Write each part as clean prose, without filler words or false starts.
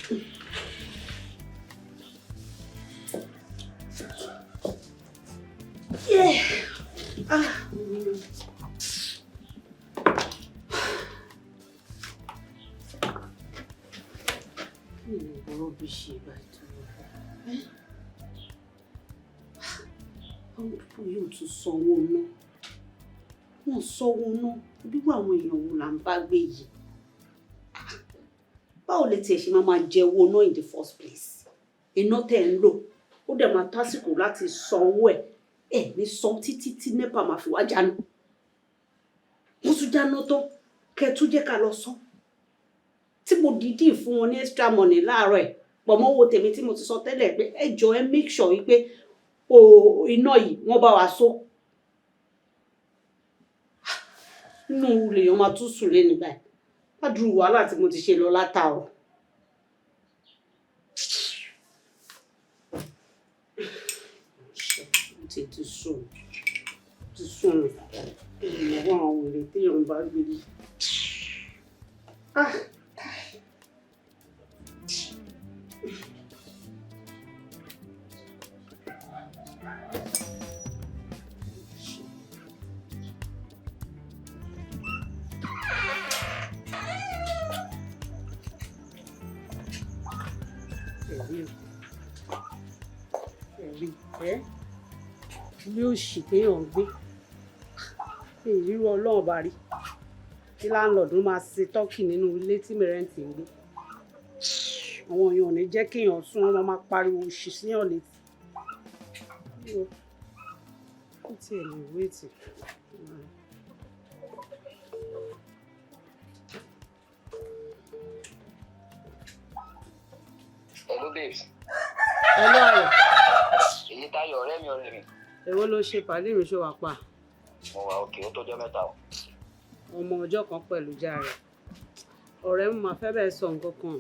Yeah. Rubbish about àwọn pípọ̀ yóò tún sanwó ná wọ́n sanwó ná bíbú àwọn èèyàn wo là ń bá gbé yìí báwo lè tiẹ̀ ṣe máa jẹ owó ná in the first place iná tẹ̀ ń lò ó dẹ̀ máa tásìkò láti sanwó ẹ̀ ní san títí tí NEPA máa fi wá jáná wọ́n tún jáná tán kẹ́ ẹ tún jẹ́ ká lọ san tí mo dìídì fún wọn ní extra money láàárọ̀ ẹ̀ pọ̀ mọ́ owó tèmi tí mo ti sọ tẹ́lẹ̀ pé ẹ jọ̀ọ́ ẹ make sure wípé iná yìí wọ́n bá wa so inú lèèyàn máa tún sùn lẹ́nu báyìí ládùúrú wàhálà tí mo ti ṣe lọ látàárọ̀. ti sùn ìyàwó àwọn òrè téèyàn bá gbé yìí. Ilé òṣì téèyàn ń gbé ìrírú ọlọ́run bá rí kí láńlọ́ọ̀dù máa ṣe tọ́kì nínú ilé tí mẹ́rẹ̀ǹtì ń gbé àwọn èèyàn ò ní jẹ́ kéèyàn sún wọn máa pariwo òṣì síyàn létí ó tiẹ̀ lè wéètì. Hello babes. Hello Ayọ̀. Èyí Táyọ̀ ọ̀rẹ́ mi. Èwo ló ṣe pàdé mi ṣó wà pa? Mo wà òkè ó tọ́jọ́ mẹ́ta o. Ọmọ ọjọ́ kan pẹ̀lú jàre. Ọ̀rẹ́ mi máa fẹ́ bẹ́ẹ̀ sọ nǹkan kan.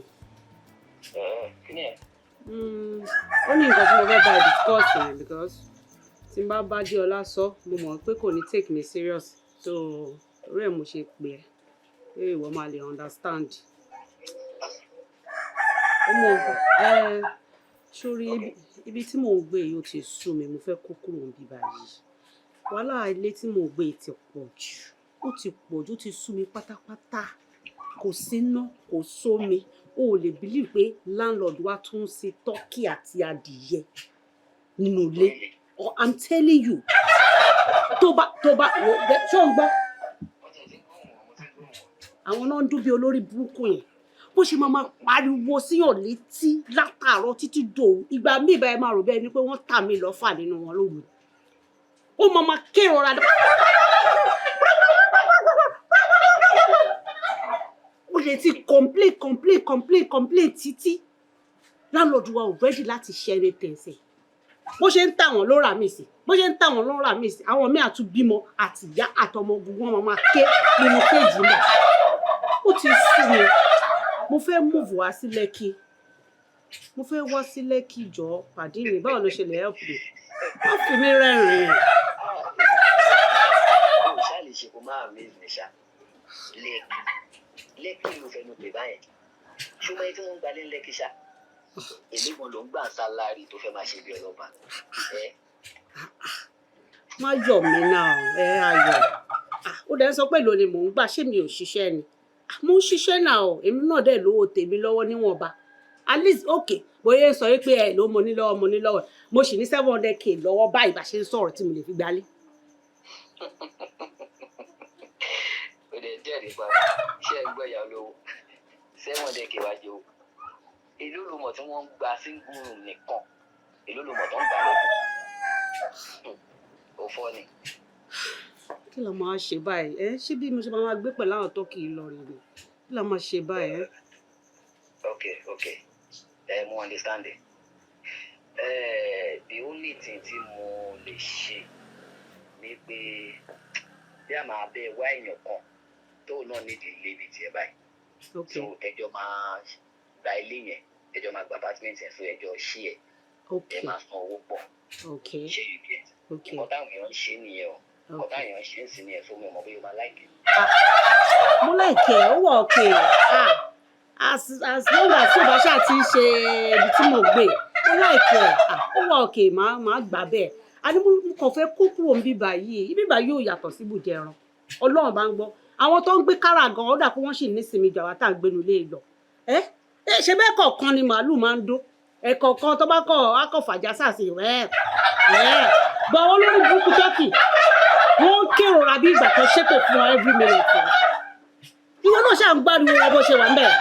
Kí ni ẹ̀? Ó ní nǹkan tí mo fẹ́ bá discuss yẹn because tí n bá bá Jíọlá sọ mo mọ̀ pé kò ní take me serious so orí ẹ̀ mo ṣe pè ẹ́ pé ìwọ máa lè understand. Ọmọ sórí ibi tí mò ń gbé yìí ó ti sú mi mo fẹ́ kó kúrò níbí báyìí wàhálà ilé tí mò ń gbé ti pọ̀ jù ó ti sú mi pátápátá kò síná kò sómi o ò lè believe pé landlord wa tún ń ṣe tọ́kì àti adìyẹ nínú ilé I'm telling you tó bá ṣó ń gbọ́ àwọn náà ń dún bí olórí burúkú yẹn bó ṣe máa pariwo síyàn létí látàárọ̀ títí dòru ìgbà míì báyìí máa rò bẹ́ẹ̀ ni pé wọ́n tà mí lọ́fà nínú wọn lóru ó máa kérora ó lè ti complain títí láńlọ́ọ̀dù wa ò rẹ́dì láti ṣe ẹni tẹ̀sẹ̀ bó ṣe ń tà wọ́n ló rà mí sí àwọn míì àtún bímọ àtìyá àtọmọ gbogbo wọn máa ké nínú kéèjì náà ó ti sú mi mo fẹ́ move wá sí Lẹ́kì jọ pàdé mi báwo ló ṣe lè help me wọ́n fi mí rẹ́rìn-ín. Ó ṣáà lè ṣe kó máa mí ní ṣá Lẹ́kì ló fẹnu pè báyẹn ṣùgbọ́n tí wọ́n ń gbalẹ̀ Lẹ́kì ṣá èmi gan ló ń gbà sálárì tó fẹ́ máa ṣe bí ọlọ́ba. má yọ̀ mí náà Ayọ̀ ó dẹ̀ sọ pé lónìí mò ń gbà ṣé mi ò ṣiṣẹ́ ni mo ń ṣiṣẹ́ náà o èmi náà dẹ̀ lówó tèmi lọ́wọ́ níwọ̀nba at least okay bóyá sọ wípé ló mo ní lọ́wọ́ mo sì ní 700k lọ́wọ́ báyìí bá ṣe ń sọ̀rọ̀ tí mo lè fi gbálé. ó dẹ̀ jẹ́rìí pa ṣé ẹ gbọ́ ìyá olówó 700k wájú o èló ló mọ̀ tí wọ́n ń gba single room nìkan èló ló mọ̀ tó ń gbà lọ́dún ó fọ́ ni. kí la máa ṣe báyìí ṣé bí mo ṣe máa gbé pẹ̀lú àwọn tó kì í lọ rè ni kí la máa ṣe báyìí. Okay mo understand it. The only thing tí mo lè ṣe ni pé bí a máa bẹ wá èèyàn kan tó náà nídìí ilé ibi tiẹ̀ báyìí so ẹjọ́ máa gba ilé yẹn ẹjọ́ máa gba apartment yẹn so ẹjọ́ ṣí ẹ máa san owó pọ̀ ṣé yìí bí ẹ nǹkan táwọn èèyàn ń ṣe nìyẹn o ọ̀tá èèyàn ṣe ń sin ní ẹ̀fọ́ mi ọmọ bóyá o máa láìkè. mo láìkè ó wà òkè as long as tí o bá ṣáà ti ń ṣe ibi tí mo gbé ó láìpẹ́ ó wà òkè máa gbà bẹ́ẹ̀ a ní mo kàn fẹ́ kó kúrò ń bíbà yìí ibíbà yóò yàtọ̀ sí ibùjẹ ẹran ọlọ́run bá ń gbọ́ àwọn tó ń gbé kára gan ó dà pé wọ́n sì nísinmi jà wá tá à ń gbénu lé lọ ṣe bẹ́ẹ̀ kọ̀ọ̀kan ni màálù máa ń dó ẹ̀kọ̀ọ̀kan tó bá kọ̀ á kọ̀ fàjà sàṣì gbọ́ wọn lórí burúkú tọ́kì wọ́n ń kérora bí ìgbà kan ṣépè fún wọn every minute ìwọ náà ṣáà ń gbádùn wọn bó ṣe wà ń bẹ̀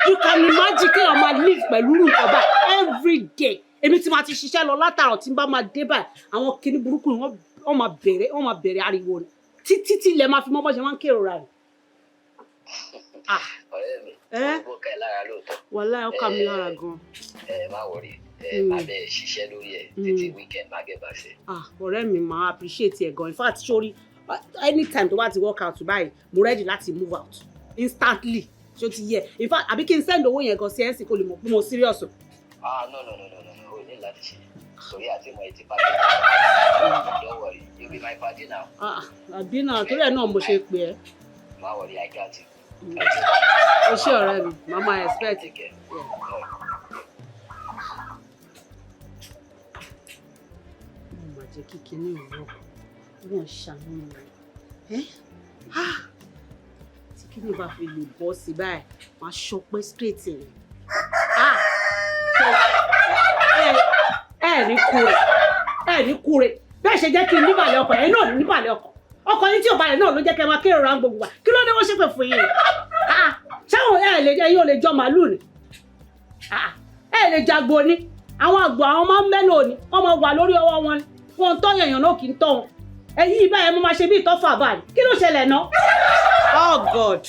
you can imagine kí ọmọ live pẹ̀lú nǹkan bá every day èmi tí ma ti ṣiṣẹ́ lọ látàrọ̀ tí n bá máa dé báyìí àwọn kinní burúkú wọ́n máa bẹ̀rẹ̀ ariwo ni títí ilẹ̀ máa fi mọ́ bọ́ ṣe máa ń kérora rẹ̀. ọ̀rẹ́ mi ó kẹ́ lára lóòótọ́. wàláhì ó kà mí lára gan. má wọrí máa bẹ ṣiṣẹ́ lórí ẹ̀ títí weekend má gẹ̀ bá ṣe. ọ̀rẹ́ mi máa appreciate ẹ̀ gan in fact sórí anytime tó bá ti work out báyìí mo ready láti move out instantly ṣó ti yẹ in fact àbí kí n send owó yẹn gan sí ẹ̀sìn kó lè mọ̀ pé mo serious. no o ní láti ṣe torí àti mo ti pàdé don't worry you be my party now. àbí náà torí ẹ̀ náà mo ṣe pè ẹ́. má wọrí I got you. o ṣé ọ̀rẹ́ mi mama expect. mo máa jẹ́ kí kinní ìwọ wọn ṣàánú rẹ̀ tí kinní bá fi lè bọ́ sí báyìí máa ṣọpẹ́ straight ẹ̀ ní kúre bẹ́ẹ̀ ṣe jẹ́ kí n níbàlẹ̀ ọkọ̀ ẹ̀yin náà ní níbàlẹ̀ ọkọ̀ yín tí ò balẹ̀ náà ló jẹ́ kẹ́ máa kéré ra gbogbo wa kí ló dé wọ́n ṣépè fún yín ṣáwọn ẹ̀yin ò lè jọ màálù ni lè jagbo ni àwọn àgbò àwọn máa ń mẹ́lò ni wọ́n máa wà lórí ọwọ́ wọn ni wọ́n ń tọ́ yẹ̀yàn náà kì í tọ́ wọn ẹ̀yin ibà yẹn mo máa ṣe bí ìtọ́fà báyìí kí ló ṣẹlẹ̀ náà. Oh God.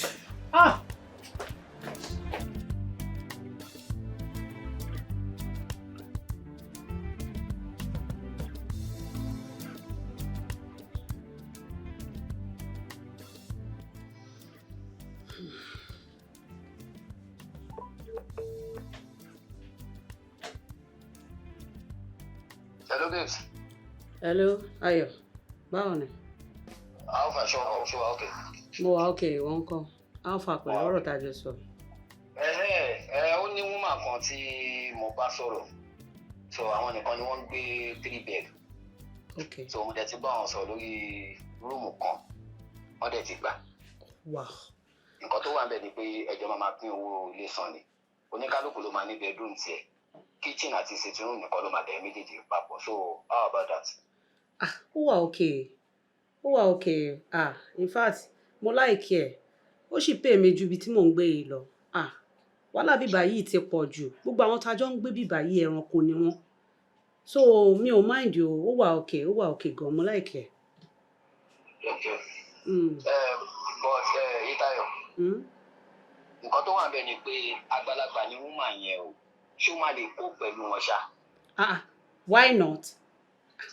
Hello, babes. Hello, Ayọ̀. Báwo ni? Alpha, sure, okay. Mo wà okay, wọ́n kọ́. Alpha pẹ̀lú ọ̀rọ̀ tá a jọ sọ. Ó ní woman kan tí mo bá sọ̀rọ̀. So àwọn nìkan ni wọ́n ń gbé 3 bed. Okay. So mo dẹ̀ ti bá wọn sọ lórí rúùmù kan. Wọ́n dẹ̀ ti gbà. Wow. Nǹkan tó wà ń bẹ̀ ni pé ẹjọ́ máa pín owó ilé san ni. Oníkálùkù ló máa ní bedroom tiẹ̀. Kitchen àti sitting room nìkan ló máa dẹ̀ méjèèjì papọ̀. So how about that? Ó wà okay. In fact, mo like ẹ̀. Ó sì pè mí ju ibi tí mò ń gbé yìí lọ. Wàhálà bíbà yìí ti pọ̀ jù. Gbogbo àwọn tájọ́ ń gbé bíbà yìí ẹranko ni wọ́n. So mi ò mind o. Ó wà okay gan. Mo like ẹ̀. Okay. But Itayo. Nǹkan tó wà ń bẹ̀ ni pé àgbàlagbà ni woman yẹn o. Ṣé o máa lè kó pẹ̀lú wọn ṣá? Why not?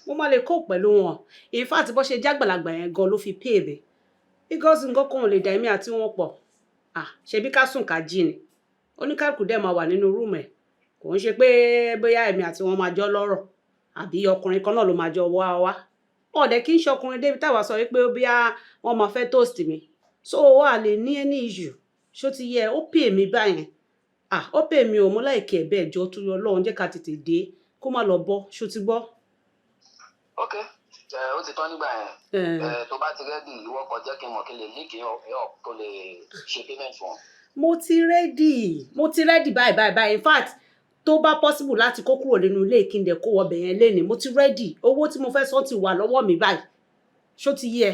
Mo máa lè kó pẹ̀lú wọn. In fact, bó ṣe jágbàlagbà yẹn gan ló fi pay mi. Because nǹkan kan ò lè dà èmi àti wọn pọ̀. Ṣebí ká sùn ká jí ni. Oníkálùkù dẹ̀ máa wà nínú rúùmù ẹ̀. Kò ń ṣe pé bóyá èmi àti wọn máa jọ lọ́rọ̀. Àbí ọkùnrin kan náà ló máa jọ wá. Ọ̀dẹ̀ kì í ṣe ọkùnrin débi táwa sọ wípé bóyá wọ́n máa fẹ́ toast mi. So wà lè ní any issue. Ṣó ti yẹ ó pay mi báyẹn. Ó pè mí o mo láìkẹ́ ẹ̀ bẹ́ẹ̀ jọ tó yọ Ọlọ́run jẹ́ ká tètè dé kó má lọ bọ́ ṣó ti gbọ́. Ok ó ti tán nígbà yẹn tó bá ti rẹ́dì ìwọ kan jẹ́ kí n mọ̀ kí n lè líkì yàn kó lè ṣe payment fún ọ. mo ti rẹ́dì báyìí in fact tó bá possible láti kó kúrò nínú ilé ìkíndẹ̀ kó wọbẹ̀ yẹn lénìí mo ti rẹ́dì owó tí mo fẹ́ sọ ti wà lọ́wọ́ mi báyìí ṣó ti yẹ.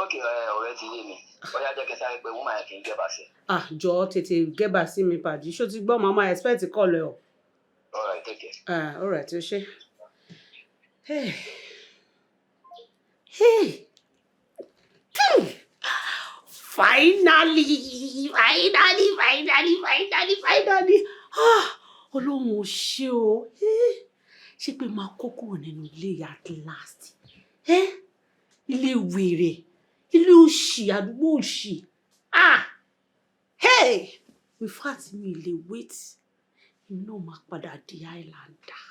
Ok ọ̀rẹ́ ti yé mi bóyá jẹ́ kí n sáré pé woman yẹn kì í gẹ́bà sí. Jọ tètè gẹ́bà sí mi pàdé ṣó ti gbọ́ màmá expect call ẹ o. All right, take care. All right, o ṣe. Finally. Ọlọ́run ò ṣe o. Ṣé pé máa kó kúrò nínú ilé at last? Ilé wèrè, ilé òṣì, àdúgbò òṣì. In fact, mi lè wait. Èmi náà máa padà di Islander.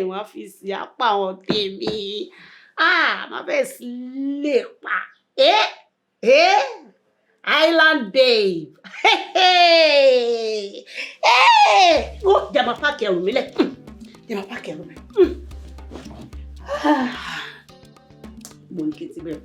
Wọ́n á fi sí apá wọn tèmi. Máa bẹ́ẹ̀ sí lè pa. Island babe. Hey! Hey! Oh, jẹ́ máa páàkì ẹrù mi lẹ̀. Jẹ́ máa páàkì ẹrù mi. Mo ní kí n ti bẹ̀rẹ̀.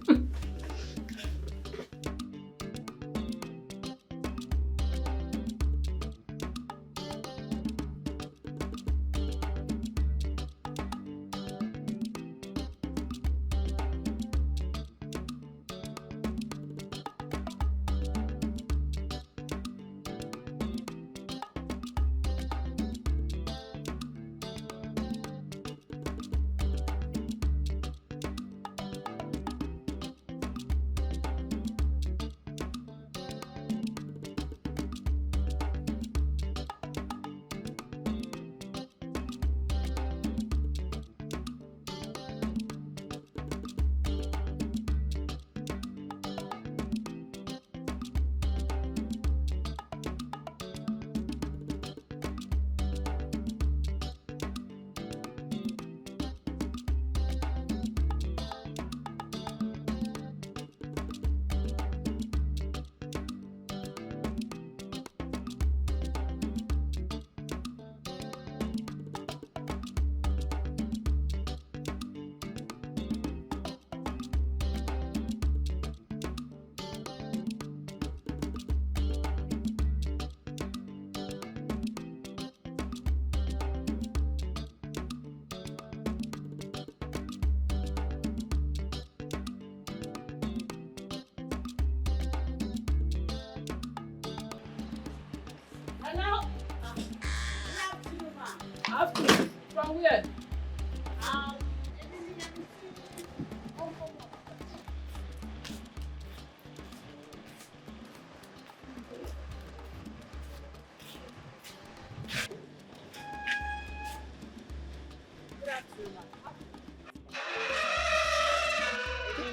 From where?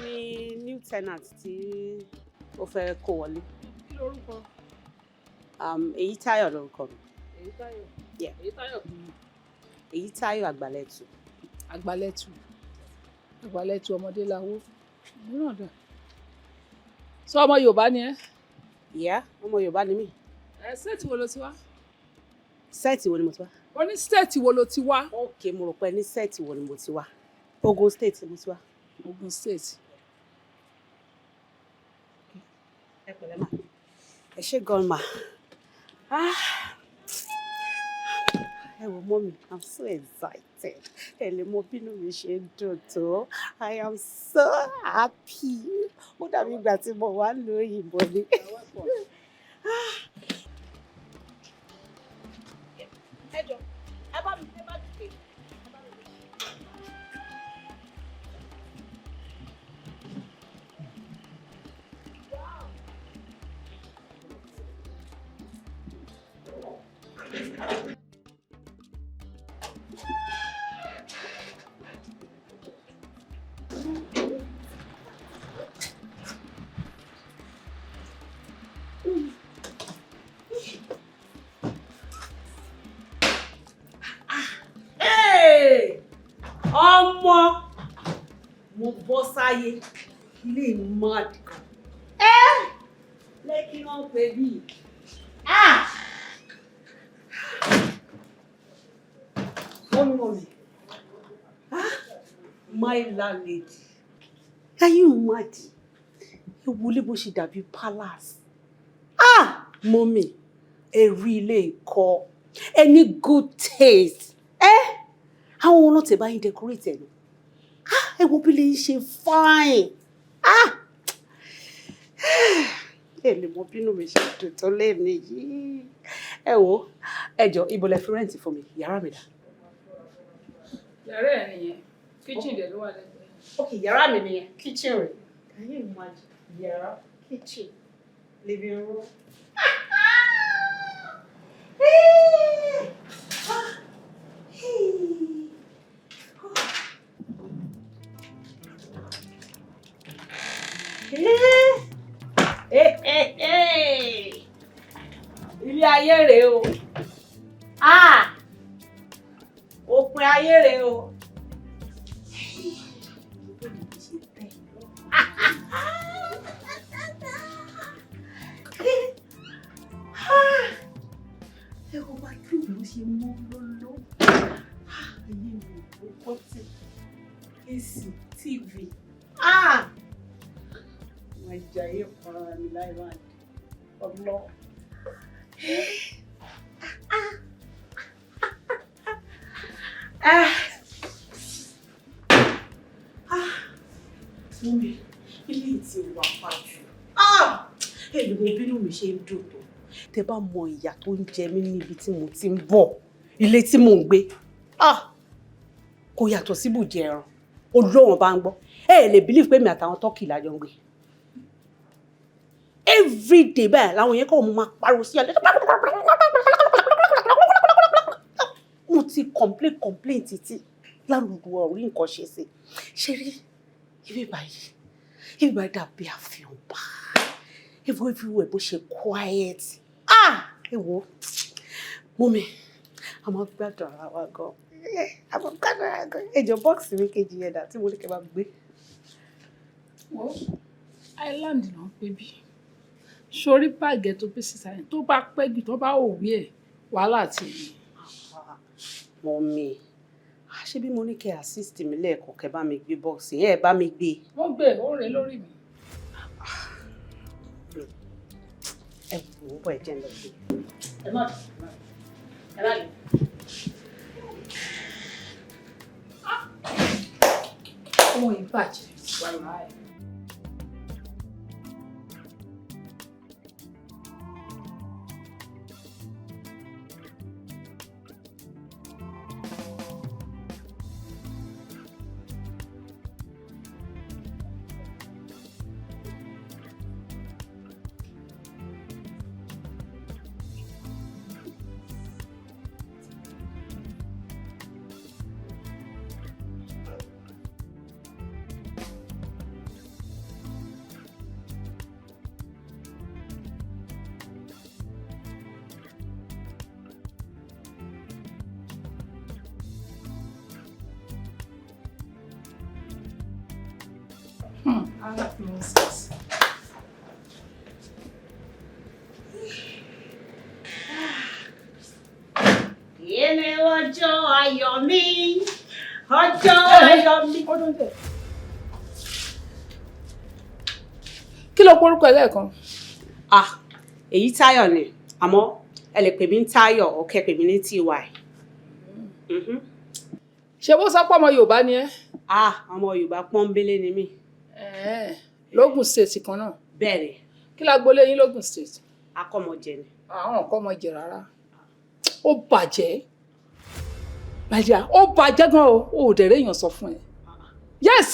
Ni new tenant tí ó fẹ́ kó wọlé. Kí lorúkọ? Èyítáyọ̀ lorúkọ mi. Èyítáyọ̀. Yeah. Èyítáyọ̀. Èyítáyọ̀ Àgbàlẹ̀tù. Àgbàlẹ̀tù. Àgbàlẹ̀tù ọmọdé láwó. Mìíràn dà. Sọ ọmọ Yorùbá ni ẹ́? Ìyá ọmọ Yorùbá ni mí. State wo lo ti wá? Sẹ́ẹ̀tì wo ni mo ti wá? O ní state wo lo ti wá? Okay, mo rò pé ní sẹ́ẹ̀tì wo ni mo ti wá. Ogun State mo ti wá. Ogun State. Ẹ pẹ̀lẹ́ mà. Ẹ ṣé gan mà. Ẹ wò mọ́mì, I'm so excited. Ẹ lè mọ bínú mi ṣe ń dùn tó. I am so happy. Ó dàbí ìgbà tí mo wà lóyìnbó ni. Ẹ jọ̀ọ́, ẹ bá mi dìde. Ọmọ mo bọ́ sáyé ilé mad kan. Lẹ́kí náà pé bí. Mọ́mí. My landlady. Can you imagine? Ewúlé bó ṣe dàbí palace. Mọ́mí, ẹ̀rí ilé ìkọ́. Any good taste. Àwọn ọlọ́tẹ̀ bá yín decorate ẹ̀ lọ. Ẹ wo bí lè ṣe fine. Ẹ lè mọ bínú mi ṣe dùn tó lẹ́ni yìí. Ẹ wo, ẹ jọ̀ọ́ ibo lẹ fi rent fún mi, yàrá mi dà. Yàrá ẹ̀ nìyẹn. Kitchen dẹ̀ ló wà lẹ́gbẹ̀ẹ́. Okay, yàrá mi nìyẹn, kitchen rẹ̀. Can you imagine? Yàrá, kitchen, living room. Ilé ayé rèé o. Òpin ayé rèé o. ló ṣe mọ́ lọ́lọ́. Ayé mi ò kọ́ tí. AC, TV. Wọ́n jayé para mi láì wá ní ọlọ́. Mọ́mí, ilé tí wà pàjù. Èlò mo bínú mi ṣe ń dùn tó. Tẹ́ bá mọ ìyà tó ń jẹ mí níbi tí mo ti ń bọ̀, ilé tí mò ń gbé. Kò yàtọ̀ sí bùjẹ ẹran. Olóhùn bá ń gbọ́. Ẹ lè believe pé mi àtàwọn tọ́kì lájọ ń gbé. Every day báyìí làwọn yẹn kọ́ mo máa pariwo sí alẹ́. Mo ti complain títí láàrúdù orí nǹkan ṣe sí. Ṣé rí ibi báyìí dàbí àfihàn bá. Everywhere bó ṣe quiet. Ẹ wo, Mọ́mì, a máa gbádùn ara wa gan. Àwọn kánáà gan. Ẹjọ bọ́ọ̀sì mi kejì yẹn dà tí mo ní kẹ́ máa gbé. Wọ́n Island náà ń pè bí. Sórí báàgẹ̀ tó pèsè sáyẹn tó bá pẹ́ jù tó bá òwe ẹ̀ wàhálà ti rí. Mọ́mì, ṣé bí mo ní kẹ́ assist mi lẹ́ẹ̀kan kẹ́ bá mi gbé bọ́ọ̀sì yẹn ẹ bá mi gbé. Wọ́n gbé ó rẹ̀ lórí mi. Ẹ wò ó bọ̀ ẹ jẹ́ ń lọ gbé. Ẹ má lè. Ọmọ ìbàjẹ́ wàhálà ẹ̀. I have no sense. Èmi ọjọ́ ayọ̀ mi, ọjọ́ ayọ̀ mi. Kí ló porúkọ ẹ lẹ́ẹ̀kan? Èyí Táyọ̀ ni, àmọ́ ẹ lè pè mí ní Táyọ̀ ó kẹ́ pè mí ní TY. Ṣé bó sọ pé ọmọ Yorùbá ni ẹ́? Ọmọ Yorùbá pọ́nbélé ni mí. Lógùn state kan náà. Bẹ́ẹ̀ni. Kí la gbolé yín lógùn state? Akọ́mọjẹ ni. Àwọn ọ̀kọ́mọjẹ rárá. Ó bàjẹ́. Màdìá, ó bàjẹ́ gan o. Ó dẹ̀rẹ́ èèyàn sọ fún ẹ. Yes!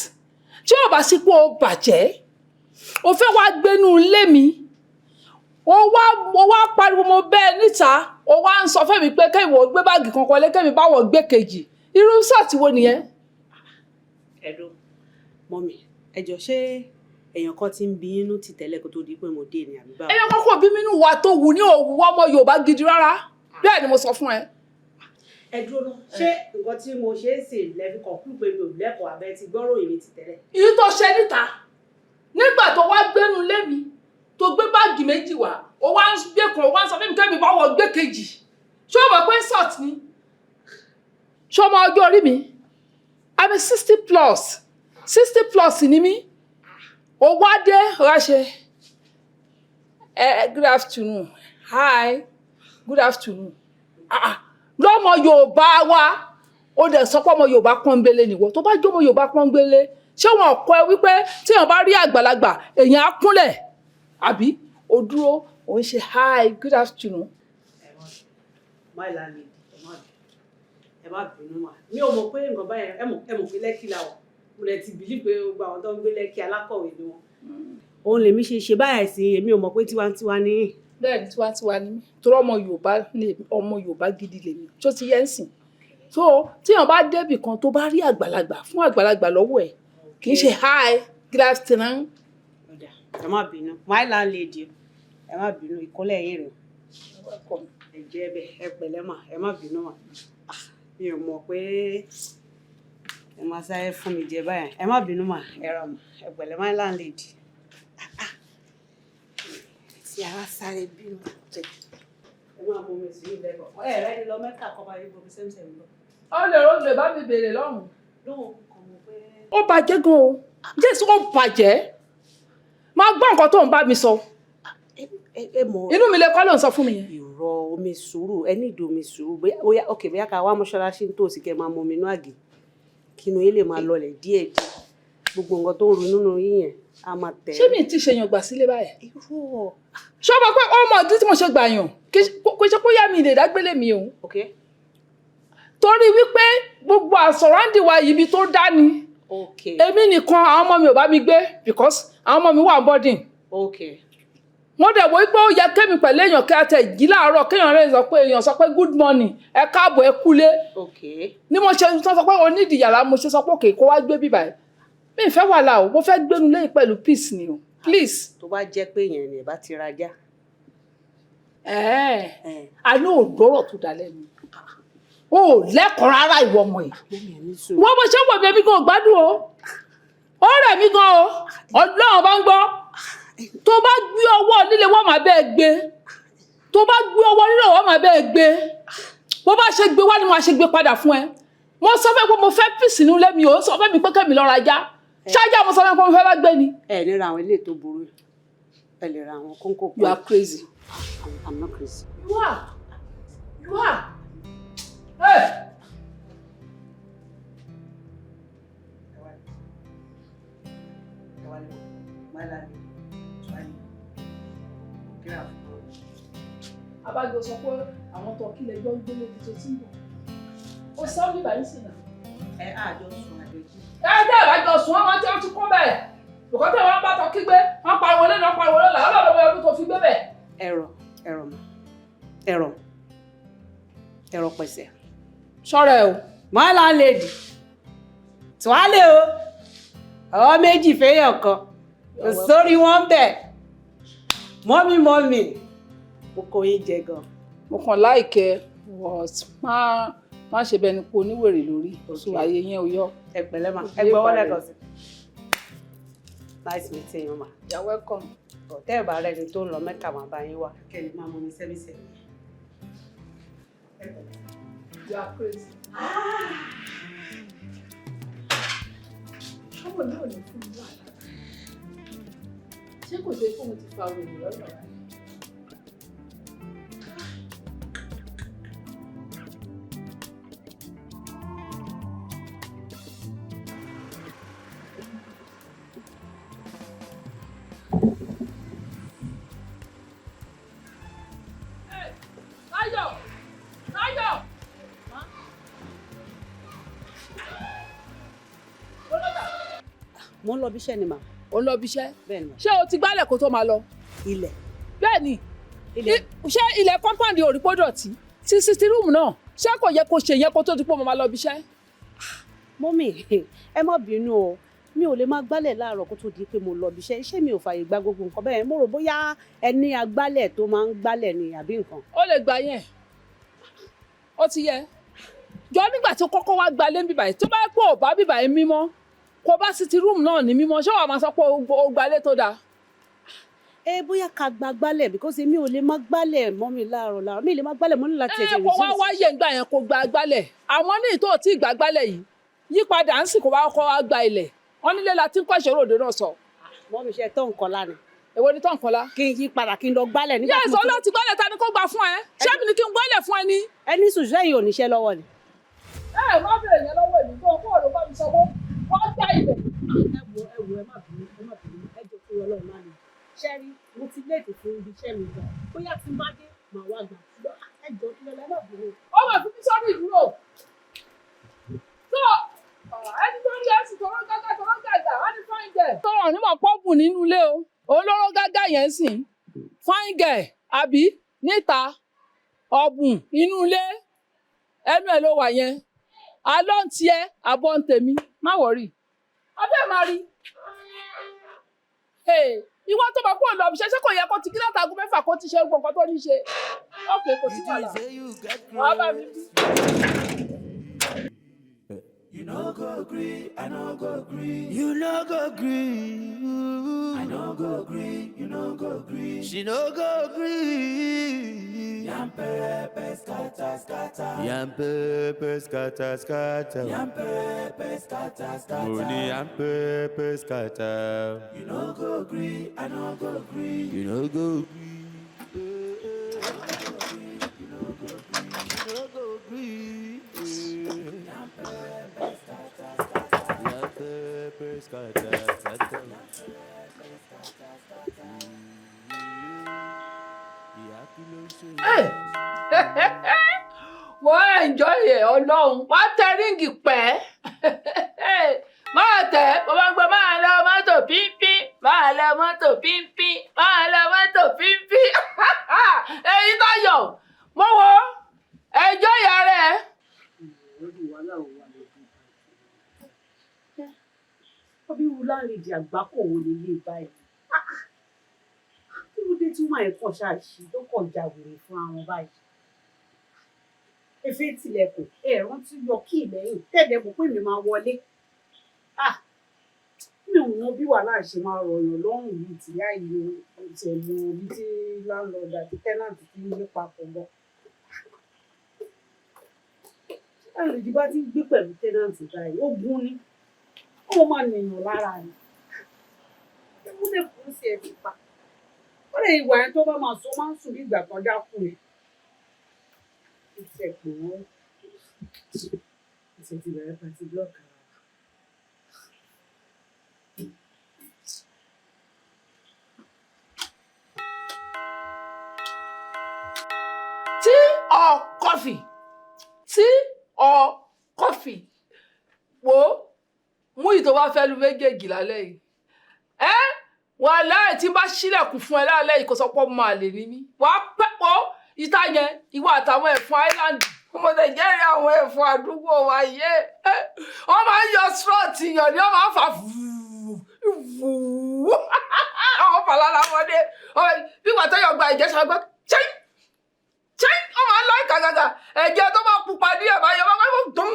Tí ó bá sí pé ó bàjẹ́, ó fẹ́ wá gbénú ilé mi. Ó wá pariwo mo bẹ́ẹ̀ níta. Ó wá ń sọ fún mi pé kéèwọ̀ gbé báàgì kan kọ́lé kéèmí báwọ̀ gbé kejì. Irú sàtì wo nìyẹn? Ẹ̀dùn, Mọ́mì, ẹ jọ̀ọ́ ṣé èèyàn kan ti ń bí inú ti tẹ́lẹ̀ kó tó di pé mo dé ni àbí báwo? Èèyàn kan kò bí mi nínú wa tó wù ní òwú ọmọ Yorùbá gidi rárá. Bẹ́ẹ̀ ni mo sọ fún ẹ. Ẹ dúró náà, ṣé nǹkan tí mo ṣe é sè lẹ́fi kan kú pé mi ò lẹ́kọ̀ọ́ abẹ́ ti gbọ́rọ̀ èmi ti tẹ́lẹ̀? Ìyí tó ṣe níta, nígbà tó wá gbénu lé mi, tó gbé báàgì méjì wá, ó wá ń gbé kan, ó wá ń sọ fún mi kẹ́mi báwọ̀ gbé kejì. Ṣé o mọ̀ pé sọ̀t ni? Ṣé o mọ ọjọ́ orí mi? I'm a 60 plus ni mí. Ó wá dé, wá ṣe, good afternoon, hi, good afternoon. Lọ́mọ Yorùbá wa, ó dẹ̀ sọ pé ọmọ Yorùbá pọ́nbélé nìwọ. Tó bá jẹ́ ọmọ Yorùbá pọ́nbélé, ṣé wọn kọ́ ẹ wípé tí èèyàn bá rí àgbàlagbà, èèyàn á kúnlẹ̀? Àbí ó dúró, ó ń ṣe hi, good afternoon. Ẹ má bínú mà. Mi ò mọ̀ pé nǹkan báyẹn, ẹ mọ̀ pé Lẹ́kì la wà. Mo lè ti bìlí pé gbogbo àwọn tó ń gbé Lẹ́kì alákọ̀wé ni wọn. Òun lèmi ṣe báyà sí èmi ò mọ̀ pé tiwantiwa ni. Bẹ́ẹ̀ni tiwantiwa ni mí. Torí ọmọ Yorùbá gidi lèmi. Tó ti yẹ ń sìn. So tí èèyàn bá débì kan tó bá rí àgbàlagbà fún àgbàlagbà lọ́wọ́ ẹ̀, kì í ṣe hi, good afternoon. Ẹ má bínú. My landlady, ẹ má bínú ìkọ́lẹ̀ yín rẹ̀. Ẹ jẹ́ bẹ́ẹ̀, ẹ pẹ̀lẹ́ mà, ẹ má bínú mà. Mi ò mọ̀ pé ẹ máa sáré fún mi jẹ báyìí. Ẹ má bínú mà, ẹ rà mà, ẹ pẹ̀lẹ́ my landlady. Tí ara sáré bínú. ẹ máa mú mi sí ilé ẹ̀kọ́ ẹ rẹ ni lọ mẹ́ta kọ́ bá yẹ bomi sẹ́mísẹ́mí lọ. ó lè bá mi béèrè lọ́hùn. lóhùn kan mo pé. ó bàjẹ́ gan o jésù ó bàjẹ́ máa gbọ́ nǹkan tó ń bá mi sọ. ẹ mọ̀ inú mi lè kọ́ ló ń sọ fún mi yẹn. ìrọ̀ omi sùúrù ẹ ní ìdí omi sùúrù bóyá ká wá mọ́ṣáláṣí nítòsí kẹ́ máa mọ omi inú àgè kí inú yín lè máa lọlẹ̀ díẹ̀ gbogbo nǹkan tó ń ru nínú yín yẹn a máa tẹ̀. ṣé mi ti ṣèyàn gbà sílé báyìí. irú ṣé o mọ̀ pé ó mọ̀ ọdún tí mo ṣe gbà yàn kò ṣe kó yá mi lè dágbélé mi o. okay. torí wípé gbogbo àsọ̀ráǹdì wa yìí ibi tó dá ni. okay. èmi nìkan àwọn ọmọ mi ò bá mi gbé because àwọn ọmọ mi wà boarding. okay. wọ́n dẹ̀ wò wípé ó yẹ kémi pẹ̀lú èèyàn kí a tẹ̀ jí láàárọ̀ kéèyàn rẹ̀ sọ pé good morning ẹ káàbọ̀ ẹ kúlé. okay. ni mo ṣe sọ pé o nídìí yàrá mo ṣe sọ pé òkè kó wá gbé bíbá ẹ mi ì fẹ́ wàhálà o mo fẹ́ gbénu lẹ́yìn pẹ̀lú peace ni o please. tó bá jẹ́ pé yẹn ni ẹ bá ti rajá. àní ò lọ́rọ̀ tó dá lẹ́nu o ò lẹ́kọ̀ọ́ rárá ìwọ ọmọ yìí wọ́n bó ṣe wọ̀ mí ẹbí gan gbádùn o ó rẹ̀ mí gan o ọlọ́run bá ń gbọ́ tó bá gbé ọwọ́ nílé wọ́n máa bẹ́ẹ̀ gbé tó bá gbé ọwọ́ nílé wọ́n máa bẹ́ẹ̀ gbé bó bá ṣe gbé wá ni wọ́n á ṣe gbé padà fún ẹ mo sọ fẹ́ pé mo fẹ́ pìsì nílé mi ò sọ fẹ́ mi pé kẹ́mi lọ rajá ṣáájá mo sọ fẹ́ pé mo fẹ́ bá gbé ni. ẹ ní ra àwọn ilé tó burú ẹ lè ra àwọn kóńkó. You are crazy. I'm not crazy. You are. You are. Hey. Abájọ sọ pé àwọn tó kílẹ̀ gbọ́ ń gbélé tó ti ń bọ̀. Ó sọ ní báyìí sí náà. Ẹ àjọ sùn àjọjí. Ẹ jẹ́ ìbájọ sùn àwọn tí wọ́n ti kọ́ bẹ́ẹ̀. Bùkọ́ tẹ̀ wọ́n bá tọ́ kí gbé, wọ́n pariwo lé náà pariwo lọ́la, ọlọ́run ọdún tó fi gbé bẹ̀. Ẹ̀rọ pẹ̀sẹ̀. Ṣọ́ra ẹ o. My landlady. Tùwálé o. Àwọn méjì fẹ́yàn kan. Sórí wọn bẹ̀. Mọ́mí. Mo kò yín jẹ gan. Mo kàn láìkẹ́ má ṣe bẹni pé oníwèrè lórí. Oṣù ayé yẹn ò yọ. Ẹ pẹ̀lẹ́ ma. Ẹ gbọ́ wọlé kan sí. Nice meeting you ma. You're welcome. Tẹ́ ẹ̀ bá rẹ̀ ni tó ń lọ Mẹ́kà máa bá yín wá. Kẹ́ni máa mú mi sẹ́bíṣẹ́. You are crazy. Ṣọ́wọ́ náà ní fún mi wàhálà. Ṣé kò ṣe fún mi ti fa wèrè lọ́nà rẹ̀? Mo ń lọ bí iṣẹ́ ni mà. Ó ń lọ bí iṣẹ́? Bẹ́ẹ̀ ni mà. Ṣé o ti gbálẹ̀ kó tó máa lọ? Ilẹ̀. Bẹ́ẹ̀ ni. Ṣé ilẹ̀ compound ò rí pé dọ̀tí? Sí sitting room náà. Ṣé kò yẹ kó ṣe yẹn kó tó di pé mo máa lọ bí iṣẹ́? Mọ́mì, ẹ má bínú o. Mi ò lè máa gbálẹ̀ láàárọ̀ kó tó di pé mo lọ bí iṣẹ́. Iṣẹ́ mi ò fààyè gba gbogbo nǹkan bẹ́ẹ̀. Mo rò bóyá ẹni agbálẹ̀ tó máa ń gbálẹ̀ ni àbí nǹkan. Ó lè gbà yẹn. Ó ti yẹ. Jọ nígbà tí kọ́kọ́ wá gbalé ń bíbáyìí tó bá pọ̀ ò bá bíbáyìí mímọ́. Kò bá sitting room náà ní mímọ́ ṣé wàá máa sọ pé o gbalé tó dáa. Bóyá ká gba gbálẹ̀ because èmi ò lè má gbálẹ̀ mọ́ mi láàárọ̀ mi lè má gbálẹ̀ mọ́ ní láti ẹ̀jẹ̀ kò wá wáyé ńgbà yẹn kó gba gbálẹ̀ àwọn ní ìtò tí ìgbà gbálẹ̀ yìí yípadà ń sì kó wá kọ́ wá gba ilẹ̀ wọn nílé la ti ń kọ́ ìṣòro òde náà sọ. mọ́ mi ṣe tó nǹkan lánàá. èwo ni tó nǹkan lá. kí n yí padà kí n lọ gbálẹ̀ nígbà tí mo. yẹ́sọ̀ láti gbálẹ̀ ta ni kó gbà fún ẹ ṣé mi ni kí n gbálẹ̀ fún ẹ ní. ẹni sùn sẹ́yìn ò níṣẹ́ lọ́wọ́ ni. Má bèrè yẹn lọ́wọ́ èmi tó kó ọ̀rọ̀ bá mi sọ wọ́n gbá ilẹ̀. ẹ má bínú ẹ jọ fún Ọlọ́run má ni ṣẹ́rí mo ti léèdè fún ibi iṣẹ́ mi gan bóyá tí n bá dé màá wá gbà ẹ jọ kí lọ́lá má bínú. ó mà fi mí sọ́dún ìdúró tó ẹni tó rí ẹsìn tọrọ gàgà á ní fine girl. tọrọ onímọ̀ pọ́ọ̀bù nínú ilé o òun lọ́rọ́ gàgà yẹn sìn fine girl àbí níta ọ̀bùn inú ilé ẹnu ẹ̀ ló wà yẹn alọ́ ń tiẹ́ àbọ̀ ń tèmi má wọ̀rí abẹ́ máa rí. Ìwọ tó bá kó lọ bí ṣe kò yẹ kó ti kí láti aago 6 kó ti ṣe gbogbo nǹkan tó ní ṣe. Ok, kò sí wàhálà. Wàá bá mi bí. You no go gree, I no go gree. You no go gree. I no go gree, you no go gree. She no go gree. Yampe pepper scatter, scatter. Yam pepper scatter, scatter. Yam pepper scatter, scatter. Money yam pepper scatter. You no go green, I no go green. You no go green. You no go green. You no go green. Yam pepper scatter, scatter. Yam pepper scatter, scatter. Hey! Wọ́n enjoy ẹ̀ ọlọ́run wá tẹ ríǹgì pẹ́ máa tẹ̀ bó bá ń gbọ́ máa lọ mọ́tò pínpín máa lọ mọ́tò pínpín máa lọ mọ́tò pínpín èyí Táyọ̀ mo wo enjoy ìyá rẹ̀. Ọbí wo láǹlẹ̀dì àgbákò wo lè lè báyìí? Kí ló dé tí wọ́n ẹ̀kọ́ ṣáàṣì tó kọ̀ jàwèrè fún àwọn báyìí? Efe tilẹ̀kùn rántí yọ kí ìlẹ́yìn tẹ̀dẹ̀ mọ̀ pé mi máa wọlé. Mi ò mọ bí wàhálà ṣe máa rọ̀yàn lọ́rùn yìí tí yá ìlú ìtẹ̀mọ ibi tí láńlọ́ọ̀dù àti tẹ́nàntì ti ń gbé papọ̀ lọ. Láńlọ́ọ̀dù bá ti ń gbé pẹ̀lú tẹ́nàntì báyìí ó gún ní. Ó máa nìyàn lára ni. Ó lè kú sí ẹ̀fì pa. Ó lè ìwà ẹ̀ tó bá máa sọ máa ń sùn bí ìgbà kan dákú ni. Ìṣẹ̀pọ̀ wọn. Ìṣẹ̀ ti bẹ̀rẹ̀ pàtí blọ́ọ̀kì ara. Tea or coffee? Tea or coffee? Wo mú ìtò wá fẹ́ lu méjèèjì lálẹ́ yìí. Wọ́n aláì tí bá ṣílẹ̀kùn fún ẹ lálẹ́ yìí kò sọ pé ọmọ àlè ní mí. Wàá pẹ́pọ̀ ìta yẹn ìwọ àtàwọn ẹ̀fọn island. Mo lè jẹ́rìí àwọn ẹ̀fọn àdúgbò wa yé. Wọ́n máa ń yọ strut yàn ni wọ́n máa ń fà fùú. Àwọn fàlàlà wọlé. Bí wàá tẹ́yọ̀ gba ìjẹ́sà gbọ́ chẹ́yìn. Wọ́n máa ń lọ ìkàgàgà. Ẹ̀jẹ̀ tó máa pupa ní ẹ̀bá yẹn wọ́n máa ń dùn.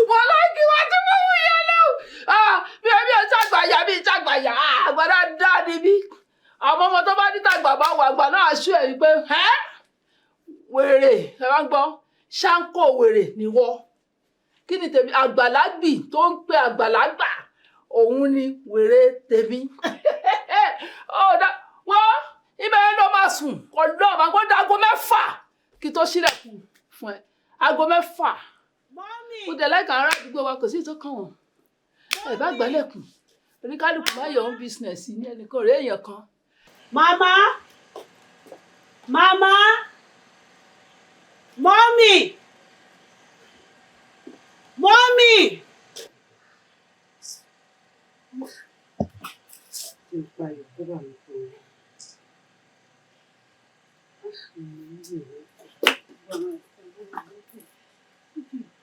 Wọ́n láìkí wá tí mo wù yẹn lọ. Bí ẹbí ẹ ṣàgbàyà bí ṣàgbàyà àgbàdá dá níbí. Àwọn ọmọ tó bá ní tàgbà bá wà àgbà náà ṣú ẹ̀ wípé wèrè ẹ bá ń gbọ́ ṣáńkò wèrè níwọ. Kí ni tèmi àgbàlagbì tó ń pe àgbàlagbà òun ni wèrè tèmi. Wọ́n ibẹ̀ yẹn ló máa sùn ọ̀dọ́ máa gbọ́ dá aago 6 kí tó ṣílẹ̀kùn fún ẹ aago 6. Ó dẹ̀ láìka ará àdúgbò wa kò sí tó kàn wọ́n. Ẹ bá gbálẹ̀kùn oníkálùkù máa yọ own business ní ẹnìkan rẹ̀ èèyàn kan. Mama! Mama! Mommy! Mommy!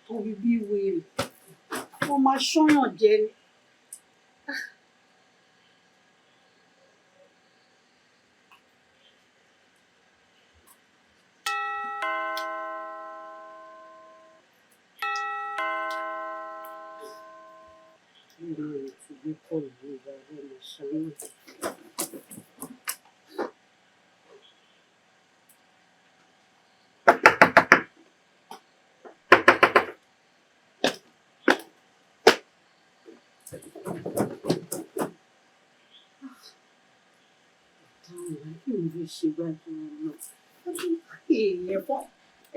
Torí bí wèrè, wọ́n máa ṣọ́yàn jẹ ni.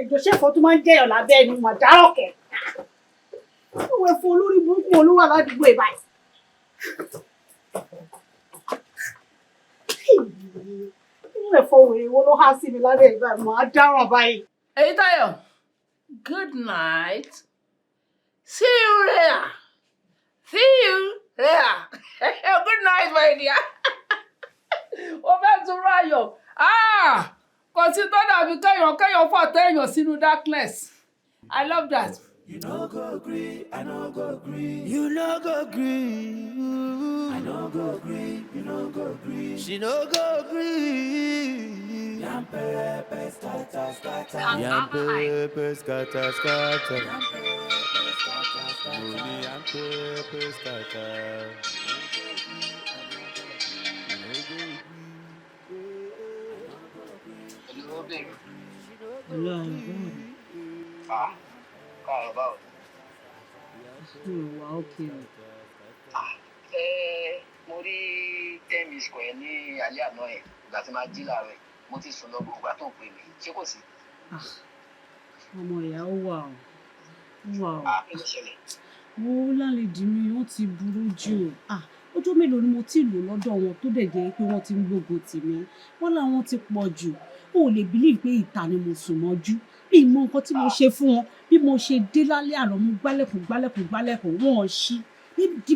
Ẹjọ́ ṣẹ́fọ́ tó máa ń jẹ́yàn lábẹ́ ẹni mà dárọ̀ kẹ̀. Ó wẹ fún olórí burúkú olówó aládùúgbò ìbáyìí. Ó wẹ fún òwe wo ló há sí mi lábẹ́ ìbáyìí mà á dáràn báyìí. Èyí Táyọ̀, good night. See you later. See you later. Good night, my dear. Ó fẹ́ tún ráyọ̀. Kò sí tó dàbí kéèyàn fọ̀ téèyàn sínú darkness. I love that. You no go agree, I no go agree. You no go agree. I no go agree, you no go agree. She no go agree. Yam pepper scatter, scatter. Yam pepper scatter, scatter. Yam pepper scatter, scatter. Yam pepper scatter. You no go agree. lè rí. Ọlọ́run báwo ni? Káàárọ̀ báwo. Wà ókè o. Mo rí 10 miss square ní alẹ́ àná yẹn ìgbà tí máa jí láàárọ̀ yìí mo ti sùn lọ gbogbo ìgbà tó ń pè mí ṣé kò sí. Ọmọ ìyá ó wà o. Ó wà o. Kí ló ṣẹlẹ̀? Wo lálejò mi wọ́n ti burú jù o. Ọjọ́ mélòó ni mo ti lò lọ́dọ̀ wọn tó dẹ̀ jẹ́ pé wọ́n ti ń gbógun tì mí. Wọ́n láwọn ti pọ̀ jù. O ò lè believe pé ìta ni mo sùn mọ́jú. Bí mo nǹkan tí mo ṣe fún wọn bí mo ṣe dé lálẹ́ àná mo gbálẹ̀kùn wọn ò ṣí.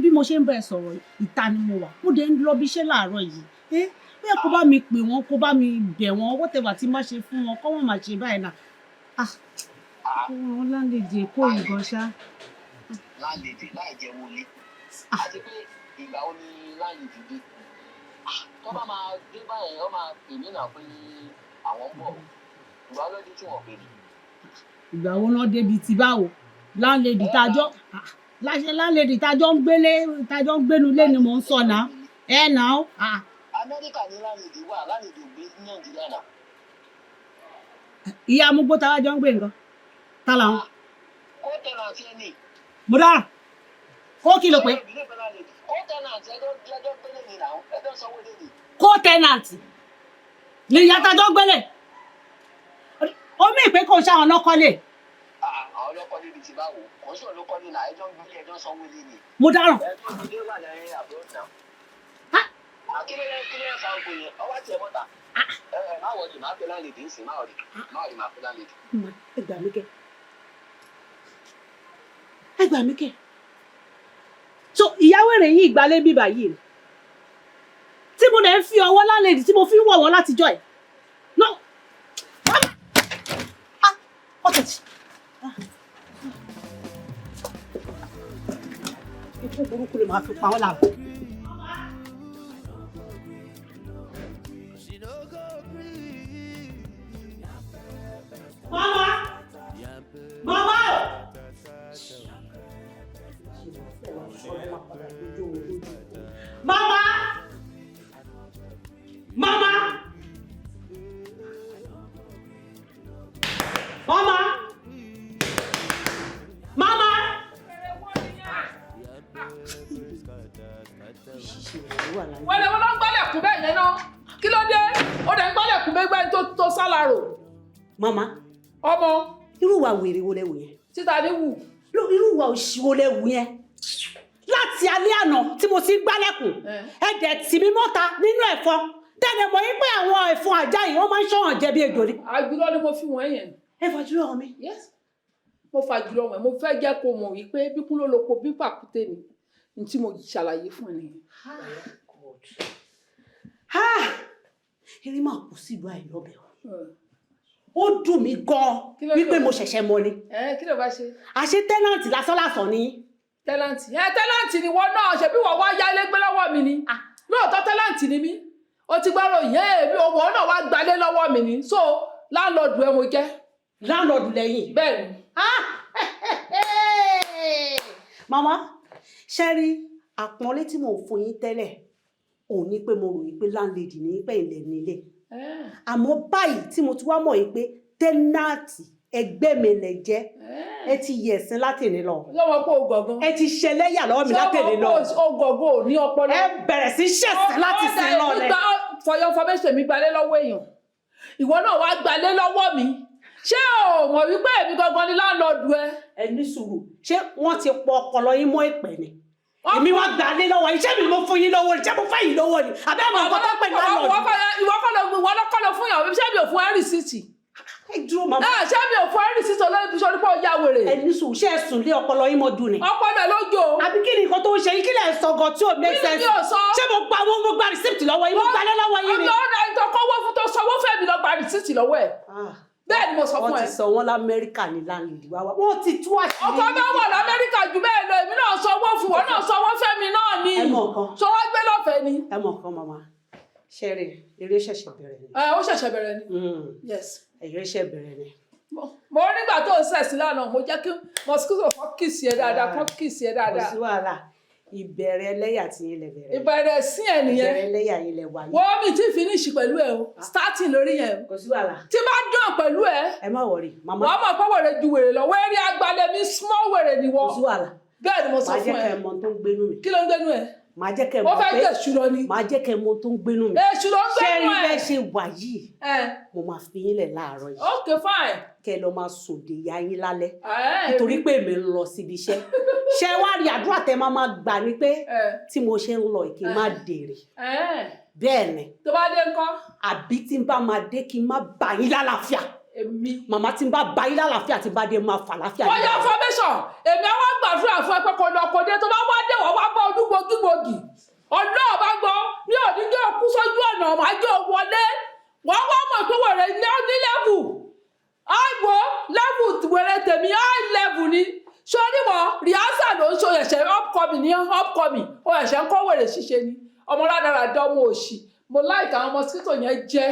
Bí mo ṣe ń bẹ̀rẹ̀ sọ̀rọ̀ ìta ni mo wà. Mo dẹ̀ ń lọ bí iṣẹ́ láàárọ̀ yìí. Bóyá kó bá mi pè wọ́n kó bá mi bẹ̀ wọ́n whatever tí má ṣe fún wọn kọ́ wọ́n má ṣe báyìí náà. Wọ́n lálejò Èkó ìgan ṣá. Lálejò láì jẹ́ wọlé. Àti pé ìgbà wo ni lálejò dé? Tó bá máa dé báyìí wọ́n máa pè mí náà pé àwọn ń bọ̀. Ìgbà wo ló dé tí wọ́n pè mí? Ìgbà wo náà débi ti báwo? Láńlẹ́dì tájọ́ ń gbénu lé ni mò ń sọ náà. Náà. Amẹ́ríkà ní lálejò wà lálejò gbé ní Nàìjíríà náà. Ìyá amúgbó táwa jọ ń gbé nǹkan. Ta làwọn? Kó tẹ̀lé àti ẹni. Mo dára. Kó kí ló pé? Kó tẹ̀lé àti ẹjọ́ gbélé ni làwọn ẹjọ́ sanwó lé ni. Co-tenant ni ìyá tájọ́ ń gbélé. Omi ìpín kò ṣe àwọn ọlọ́kọ́lé. Àwọn ọlọ́kọ́lé ni ti báwo? Kò sí ọlọ́kọ́lé náà ẹjọ́ ń gbélé ẹjọ́ sanwó lé ni. Mo dáràn. Ẹjọ́ gbélé wà lẹ́yìn àbúrò náà. Kí ló yẹ fa ogun yẹn? Ọwọ́ àti ẹ̀ mọ́ta. Má wọlé, má pẹ́ lálejò ń sìn, má wọlé, má pẹ́ lálejò. Ẹ gbà mí kẹ́. So ìyàwó rẹ̀ yìí ìgbàlẹ̀ bíbà yìí tí mo dẹ̀ ń fi ọwọ́ lálejò tí mo fi ń wọ̀ wọ́n látijọ́ ẹ̀. No. Okay. Ikú burúkú lè máa fi pa wọ́n láàbò. Mama! Mama! Mama! Mama! Mama! Mama! Wọ́n lọ ń gbálẹ̀kùn bẹ́ẹ̀ yẹn náà. Kí ló dé? Ó dẹ̀ ń gbálẹ̀kùn bẹ́ẹ̀ tó sálárò. Mama! Ọmọ. Irú wa wèrè wo lẹ́wù yẹn? Títa ní wù. Irú wa òṣì wo lẹ́wù yẹn? Láti alẹ́ àná tí mo ti gbálẹ̀kùn, ẹ̀dẹ̀ tì mí mọ́ta nínú ẹ̀fọn. Tẹ́lẹ̀ mọ̀ yín pé àwọn ẹ̀fọn àjá yìí wọ́n máa ń ṣọ̀ràn jẹ bí ejò ni. Àjùlọ ni mo fi wọ́n yẹn. Ẹ fàjùlọ hàn mi. Yes. Mo fàjùlọ wọn. Mo fẹ́ jẹ́ kó mọ̀ wípé bí kún ló lóko bí pàkúté ni. Ní tí mo ṣàlàyé fún ẹ nìyẹn. Eré máa kú sí ìlú àìlọ́bẹ̀ o. Ó dùn mí gan-an wípé mo ṣẹ̀ṣẹ̀ mọ ni. Kí ló bá ṣe? Àṣé tẹ́nàntì lásán ni. Tẹ́láǹtì ni wọ́n náà ṣe bí wọ́n wá yálé gbé lọ́wọ́ mi ni. Lóòótọ́ tẹ́láǹtì ni mí. O ti gbọ́rọ̀ bí owó náà wá gbalé lọ́wọ́ mi ni. So láńlọ́ọ̀dù ẹ mo jẹ́. Láńlọ́ọ̀dù lẹ́yìn. Bẹ́ẹ̀ni. Màmá, ṣe rí àpọ́nlé tí mò ń fún yín tẹ́lẹ̀ ò ní pé mo rò yí pé láńlẹ́dì ní pé ilẹ̀ nílé. Àmọ́ báyìí tí mo ti wá mọ̀ yí pé tẹ́nàtì ẹgbẹ́ mi lẹ jẹ́ ẹ ti yẹ̀sìn láti ní lọ. Lọ́wọ́ pé o gọ̀gán. Ẹ ti ṣẹlẹ́yà lọ́wọ́ mi láti ní lọ. O gọ̀gán ò ní ọpọlọ. Ẹ bẹ̀rẹ̀ sí ṣẹ̀sìn láti sin lọ lẹ. For your information mi gbalé lọ́wọ́ èèyàn. Ìwọ náà wá gbalé lọ́wọ́ mi. Ṣé o mọ̀ wípé èmi gangan ni láńlọ́ọ̀dù ẹ? Ẹ ní sùúrù. Ṣé wọ́n ti pọ ọpọlọ yín mọ́ ìpẹ́ ni? Èmi wá gbalé lọ́wọ́ iṣẹ́ mi mo fún yín lọ́wọ́ ni. Ṣé mo fẹ́ yín lọ́wọ́ ni? Àbẹ́ àwọn ọkọ tó pè ní láńlọ́ọ̀dù. Ìwọ lọ́kọ́ lọ fún yàrá. Ṣé mi ò fún ẹ rìsíìtì? Ẹ dúró màmá. Ṣé mi ò fún ẹ rìsíìtì olóyún sọ nípa ọjà wèrè? Ẹ ní sùúrù. Ṣé ẹ sùn lé ọpọlọ yín mọ́ dùn ni? Ọpọlọ lójó. Àbí kí ni nǹkan tó ń ṣe yín? Kí lẹ̀ ń sọ gan tí ò make sense? Kí ni mi ò sọ? Ṣé mo gba rìsíìtì lọ́wọ́ yín? Mo gbalé lọ́wọ́ yín ni. Ọ̀nà ìtọ́ kọ́wọ́ fún tó sanwó fẹ́mi lọ gba rìsíìtì lọ́wọ́ ẹ̀. Bẹ́ẹ̀ ni mo sọ fún ẹ. Wọ́n ti sọ wọ́n l'Amẹ́ríkà ní láńlẹ́dì wá wá. Wọ́n ti tú àṣírí. Ọkọ bá wà l'Amẹ́ríkà jù bẹ́ẹ̀ lọ, èmi náà sanwó fún wọn náà sanwó fẹ́mi náà ni. Ẹ mọ̀ kan. Sọ wá gbé lọ́fẹ̀ẹ́ ni. Ẹ mọ̀ kan màmá. Ṣẹ́rí, eré ṣẹ̀ṣẹ̀ bẹ̀rẹ̀ ni. Ó ṣẹ̀ṣẹ̀ bẹ̀rẹ̀ ni. Yes. Eré ṣẹ̀ bẹ̀rẹ̀ ni. Mo nígbà tó ń sẹ̀sí lánàá, mo jẹ́ kí mosquito kan kìsì ẹ dáadáa, kan kìsì ẹ dáadáa. Kò sí wàhálà. ìbẹ̀rẹ̀ ẹlẹ́yà tí yín lẹ bẹ̀rẹ̀. ìbẹ̀rẹ̀ sí ẹ̀ nìyẹn. ìbẹ̀rẹ̀ ẹlẹ́yà yín lẹ wáyé. wọ́n mi ti finish pẹ̀lú ẹ o starting lórí yẹn. kò sí wàhálà. tí bá dán pẹ̀lú ẹ. ẹ má wọrí màmá. wọ́n mọ̀ pé wèrè ju wèrè lọ wẹ́rí agbalẹ̀ mi small wèrè ni wọ́n. kò sí wàhálà. bẹ́ẹ̀ ni mo sọ fún ẹ. máa jẹ́ kẹ́ ẹ mọ tó ń gbénú mi. kí ló ń gbénú ẹ. máa jẹ́ kẹ́ ẹ ó mọ fẹ́ jẹ́ èṣù lọ ni. máa jẹ́ kẹ́ ẹ mọ tó ń gbénú mi. èṣù ló ń gbénú ẹ. ṣé rí bẹ́ẹ̀ ṣe wà yìí. mo máa fi yín lẹ̀ láàárọ̀ yìí. okay fine. kẹ́ ẹ lọ máa sùn dé ya yín lálẹ́. nítorí pé èmi ń lọ síbi iṣẹ́. ṣé wá rí àdúrà tẹ máa gbà ní pé tí mo ṣe ń lọ kí n má dèrè. bẹ́ẹ̀ ni. tó bá dé ńkọ́. àbí tí n bá máa dé kí n má bà yín lálàáfíà. èmi. màmá tí n bá bà yín lálàáfíà tí n bá dé máa fà láfíà. wọ́n yọ formation èmi àwọn gbàdúrà fún ẹ pé kò lọ kò dé tó bá wá dé wọ́n wá bá ọdún gbòógì ọ̀nà ọba gbọ́ ní òdíjọ́ kú sójú ọ̀nà ọ̀májọ́ wọlé wọ́n wá mọ̀ pé wẹ̀rẹ̀ ní lẹ́bù àìgbò lẹ́bù wẹ̀rẹ̀ tèmi high level ni sórí wọ́n rìhásà ló ń ṣe ẹ̀ṣẹ̀ upcoming ó ẹ̀ṣẹ̀ ń kọ́ wẹ̀rẹ̀ ṣíṣe ni ọmọ ládàradà ọmọ òṣì mo láìka àwọn mosquito yẹn jẹ́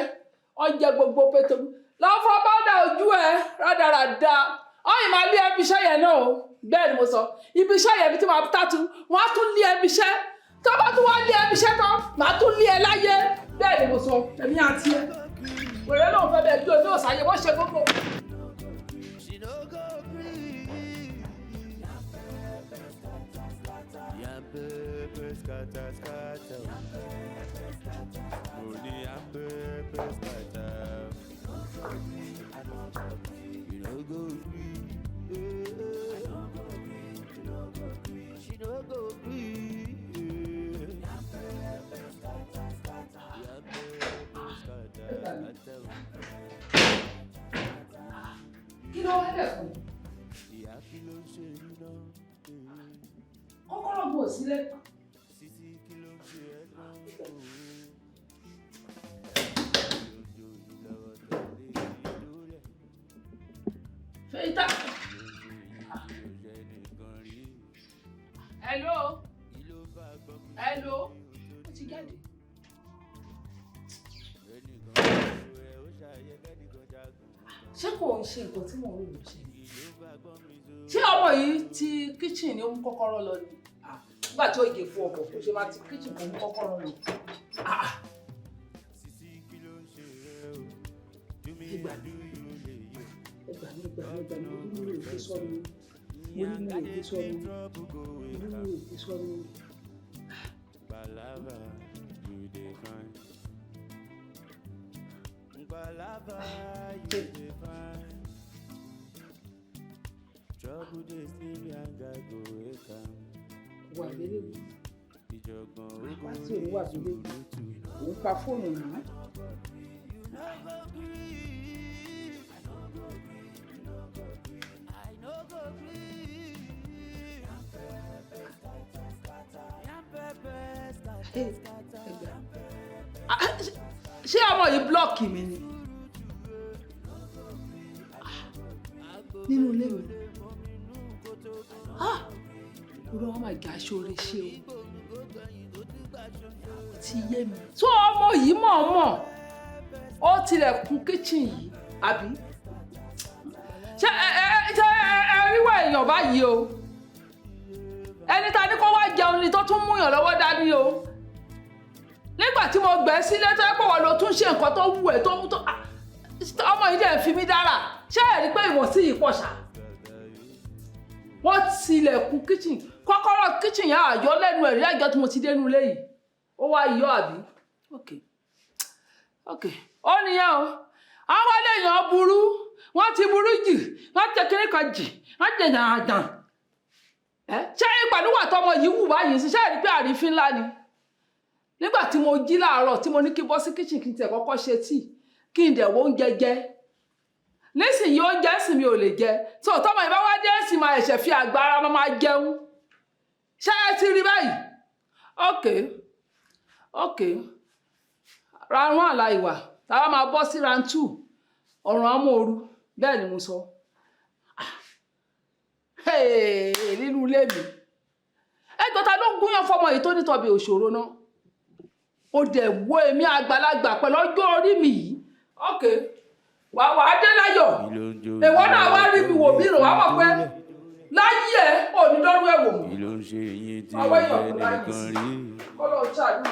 ọjẹ́ gbogbo pété lọ́fọ́ bọ́dà ojú ẹ̀ rádaràda ọ̀yìn máa lé ẹbí iṣẹ́ yẹn náà bẹ́ẹ̀ ni mo sọ ibi iṣẹ́ yẹn bí tí wọ́n á tún lé ẹbí iṣẹ́ tó bá tún wá lé ẹbí iṣẹ́ tán màá tún lé ẹ láyé bẹ́ẹ̀ ni mo sọ èmi àti ẹ wèrè náà fẹ́ bẹ́ẹ̀ bí omi òsàyè wọ́n ṣe gbogbo. Kí ló wá dẹ̀ fún? Kọ́kọ́rọ́ bò sílẹ̀. Fẹ́yìntà. Hello. Ó ti jáde. Ṣé kò ń ṣe nǹkan tí mò ń rò ṣe? Ṣé ọmọ yìí ti kitchen ni ó mú kọ́kọ́rọ́ lọ ni? Nígbà tí ó yẹ fún ọkọ̀ kò ṣe máa ti kitchen kò mú kọ́kọ́rọ́ lọ. Ìgbà mi ò fi sọ́nu. Wà lélẹ̀ mi. Wá sí òun wà lélẹ̀ mi. Òun pa fóònù náà. Ṣé ọmọ yìí blọ́ọ̀kì mi ni? Nínú ilé mi. Olúwa máa ga aṣọ́re ṣe o. Ti yé mi. Tó ọmọ yìí mọ̀ọ́mọ̀, ó tilẹ̀kùn kíchìn yìí, àbí? Ṣé ẹ ríwọ̀ èèyàn báyìí o? Ẹni ta ní kó wá jẹun ni tó tún múyàn lọ́wọ́ dání o. Nígbà tí mo gbẹ̀ sílé tó yẹ pé wọ́n lọ tún ṣe nǹkan tó wù ẹ́ tó ọmọ yìí dẹ̀ fi mí dára. Ṣé ẹ rí pé ìwọ̀sí yìí pọ̀ ṣá? Wọ́n tilẹ̀kùn kíchìn kọ́kọ́rọ́ kíchìn yẹn àyọ́ lẹ́nu ẹ̀rí àjọ tí mo ti dénú ilé yìí ó wá yọ àbí ok ó nìyẹn o àwọn eléyàn burú wọ́n ti burú jì wọ́n tẹ kíní kan jì wọ́n jẹ yàndàn ṣé ìpàdúwà tọmọ yìí wù báyìí sí ṣé ẹ rí pé àrífín ńlá ni nígbà tí mo jí láàárọ̀ tí mo ní kí bọ́ sí kíchìn kí n tẹ̀ kọ́kọ́ ṣe tíì kí n dẹ̀ wo oúnjẹ jẹ nísìnyí oúnjẹ sì mi ò lè jẹ tó tọmọ ìbá wá dé sì máa ẹ̀ṣẹ̀ fi àgbára máa jẹun ṣé ẹ ti rí báyìí ok round 1 láìwà táwa máa bọ́ sí round 2 ọ̀ràn amóoru bẹ́ẹ̀ ni mo sọ nínú ilé mi ẹgbẹ́ ta ló ń gúnyán fọmọ yìí tó nítọ́bi òṣòro náà ó dẹ̀ wo èmi àgbàlagbà pẹ̀lú ọjọ́ orí mi yìí ok wà á dé láyọ̀ èwọ náà wá rí mi wò bí rò wá mọ̀ pé láyé ẹ̀ ò ní dọ́rùn ẹ̀wò mọ́. kí ló ń ṣe yín tí Ọwọ́ ọ̀rẹ́ èèyàn kò láyé nìkan sí. rí Ọlọ́run ṣàánú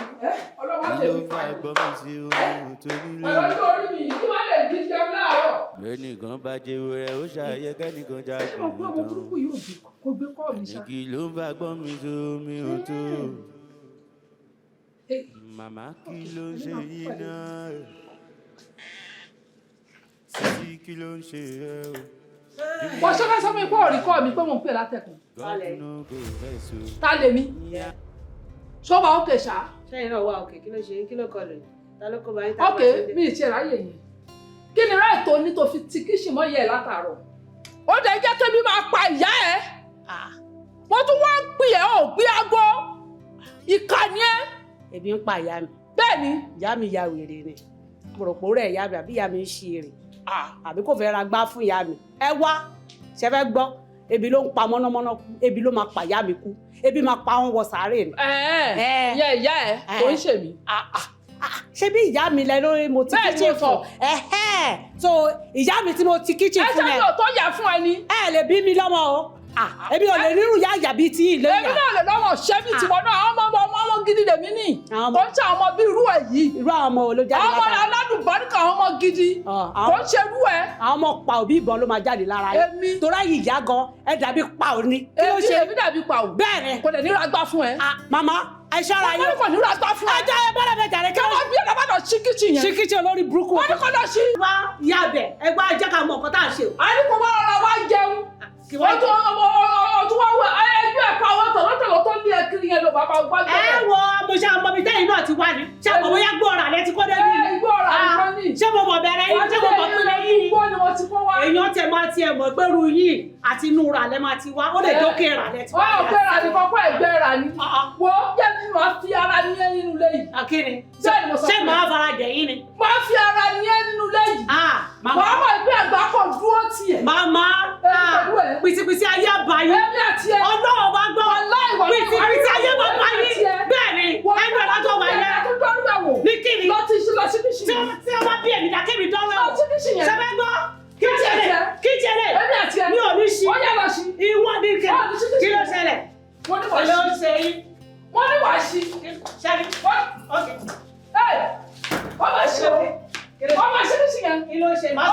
ọlọ́wọ́ kí lè ló fi fa fà ẹ̀gbọ́n mi sí ohun tó nílé ọlọ́jọ́ orí mi kí wọ́n lè jí jẹun láàárọ̀. ẹnìkan bá jẹ́ rẹ̀ ó ṣàyẹ kẹ́nìkan já ṣé mo gbé ọmọ burúkú yóò bí kó gbé kọ́ọ̀lù ṣá. kí ló ń fa ẹ̀gbọ́n mi sí omi ohun tó màmá kí ló ń ṣe yín náà títí kí ló ń ṣe ẹ o. wọ́n ṣe fẹ́ sọ fún mi pé òrí kọ́ mi pé mò ń pè látẹ̀kùn. gọ́ọ̀nù kò fẹ́ so. ta lèmi ṣọ́ba òkè ṣá. sẹ́yìn náà wà òkè kí ló ṣe kí ló kọlù yìí ta ló kó bá yín ta òkè mi ì ṣe ráyè yẹn kí ni ráì tó ní tó fi ti kíṣì mọ́ yẹ ẹ̀ látàárọ̀. ó dẹ̀ jẹ́ kébí máa pa ìyá ẹ̀ wọ́n tún wá ń pè ẹ́ ò gbé aago ìkànnì ẹ̀. ebi ń pa ìyá mi bẹ́ẹ̀ ni ìyá mi ya wèrè ni pòròpò rẹ̀ ìyá mi àbí ìyá mi ń ṣe èrè àbí kò fẹ́ ra gbá fún ìyá mi ẹ wá ṣe fẹ́ gbọ́ ebi ló ń pa mọ́nàmọ́ná kú ebi ló máa pa ìyá mi kú ebi máa pa wọn wọ sàárè ni. ìyá ìyá ẹ̀ kò ń ṣèmí. ṣé bí ìyá mi lẹ lórí mo ti kíchìn fún so ìyá mi tí mo ti kíchìn fún ẹ jẹ́ mi ò tó yà fún ẹni. ẹ lè bí mi lọ́mọ o ebi ò lè rírun yá àyà bíi tí ilé yà. èmi náà lè lọ́wọ́ ṣẹ́bí tiwọn náà àwọn ọmọ gidi lèmi ní kò ń ṣe àwọn ọmọ bíi irú ẹ̀ yìí. irú àwọn ọmọ wo ló jáde àwọn ọmọ lára aládùnbáríkà àwọn ọmọ gidi kò ń ṣe irú ẹ̀. àwọn ọmọ pa òbí ìbọn ló máa jáde lára yìí èmi torí àyè ìyá gan ẹ dàbí pa òní kí ló ṣe èmi dàbí pa ò. bẹ́ẹ̀ ni kò dẹ̀ ní ra gbá fún ẹ. màmá ẹ ṣọ́ra yín kò ní ra gbá fún ẹ. ẹ jẹ́ ẹ bọ́lá bẹ jàre kí kí wọ́n bí ẹ̀dá bá lọ sí kíchìn yẹn. ṣíkìtì olórí burúkú wọ́n ní kó lọ sí. wá ìyá bẹ̀ ẹ gbá jẹ́ ká mọ nǹkan tá à ń ṣe o. a ní kó wá rọra wá jẹun. ọtún wá wá ẹgbẹ́ ẹ̀ka àwọn tọ̀lọ́tọ̀lọ́ tó ní ẹkiri yẹn ló bàbá gbá jẹ́. ẹ wo mo ṣe àmọ́ mi tẹ́yìn náà ti wá ní ṣé àmọ́ bóyá gbọ́ọ̀rọ̀ àlẹ́ ti kó dé bí. igbó ọ̀rọ̀ àìkọ́ ní. ṣé mo mọ̀ bẹ̀rẹ̀ yín ṣé mo mọ̀ pínlẹ̀ yín ni. igbó ni mo ti kó wá. èèyàn tẹ máa tiẹ̀ mọ̀ gbẹ́rù yìí àti inú rà lẹ́ máa ti wá ó lè dókè rà lẹ́ ti wá. ó gbé ra ní kọ́kọ́ ẹ̀gbẹ́ ra ní. wo jẹ́ kí wọ́n fi ara ní ẹ́ nínú ilé yìí. akíni bẹ́ẹ̀ ni mo sọ ṣé fún màá fara jẹ yín ni. máa fi ara ní ẹ́ nínú ilé yìí. màmá wàá mọ̀ pé àgbà kò dúró tiẹ̀. màmá pìtìpìtì ayé àbáyé èmi àti ẹ. ọlọ́run bá gbọ́ pìtìpìtì ayé bá báyé bẹ́ẹ̀ ni ẹgbẹ́ lọ́jọ́ wáyé ní kíni lọ sí kíṣì yẹn. tí wọ́n bá bí èmi dá kémi dánwẹ́ o lọ sí kíṣì yẹn. ṣẹ́fẹ́ gbọ́ kíjẹ̀lẹ̀ èmi àti ẹ. mi ò ní ṣí ó yẹ lọ sí. ìwọ ní kí ló ṣẹlẹ̀ wọ́n ní wàá ló ń ṣí. ṣe yín wọ́n ní wàá ṣí. ṣẹ́ni wọ́n máa ṣe o. wọ́n máa ṣe kíṣì yẹn. kí ló ṣe máa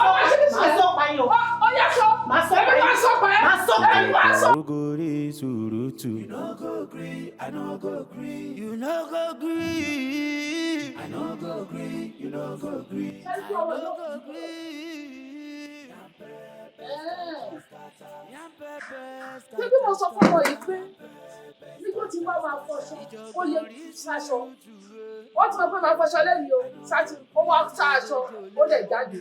sọ payín o ó yẹ sọ. máa sọ èmi máa sọ pé. máa sọ payín máa sọ. ogori surutu. You no go gree, I no go gree. You no go gree. I no go gree. You no go gree. I no go gree. Ṣé bí mo sọ fún ọ yìí pé nígbà tí wọ́n máa fọṣọ ó yẹ ṣaṣọ wọ́n ti mọ̀ pé máa fọṣọ lẹ́yìn o ṣáàtì ó wá ṣá aṣọ ó lè jáde.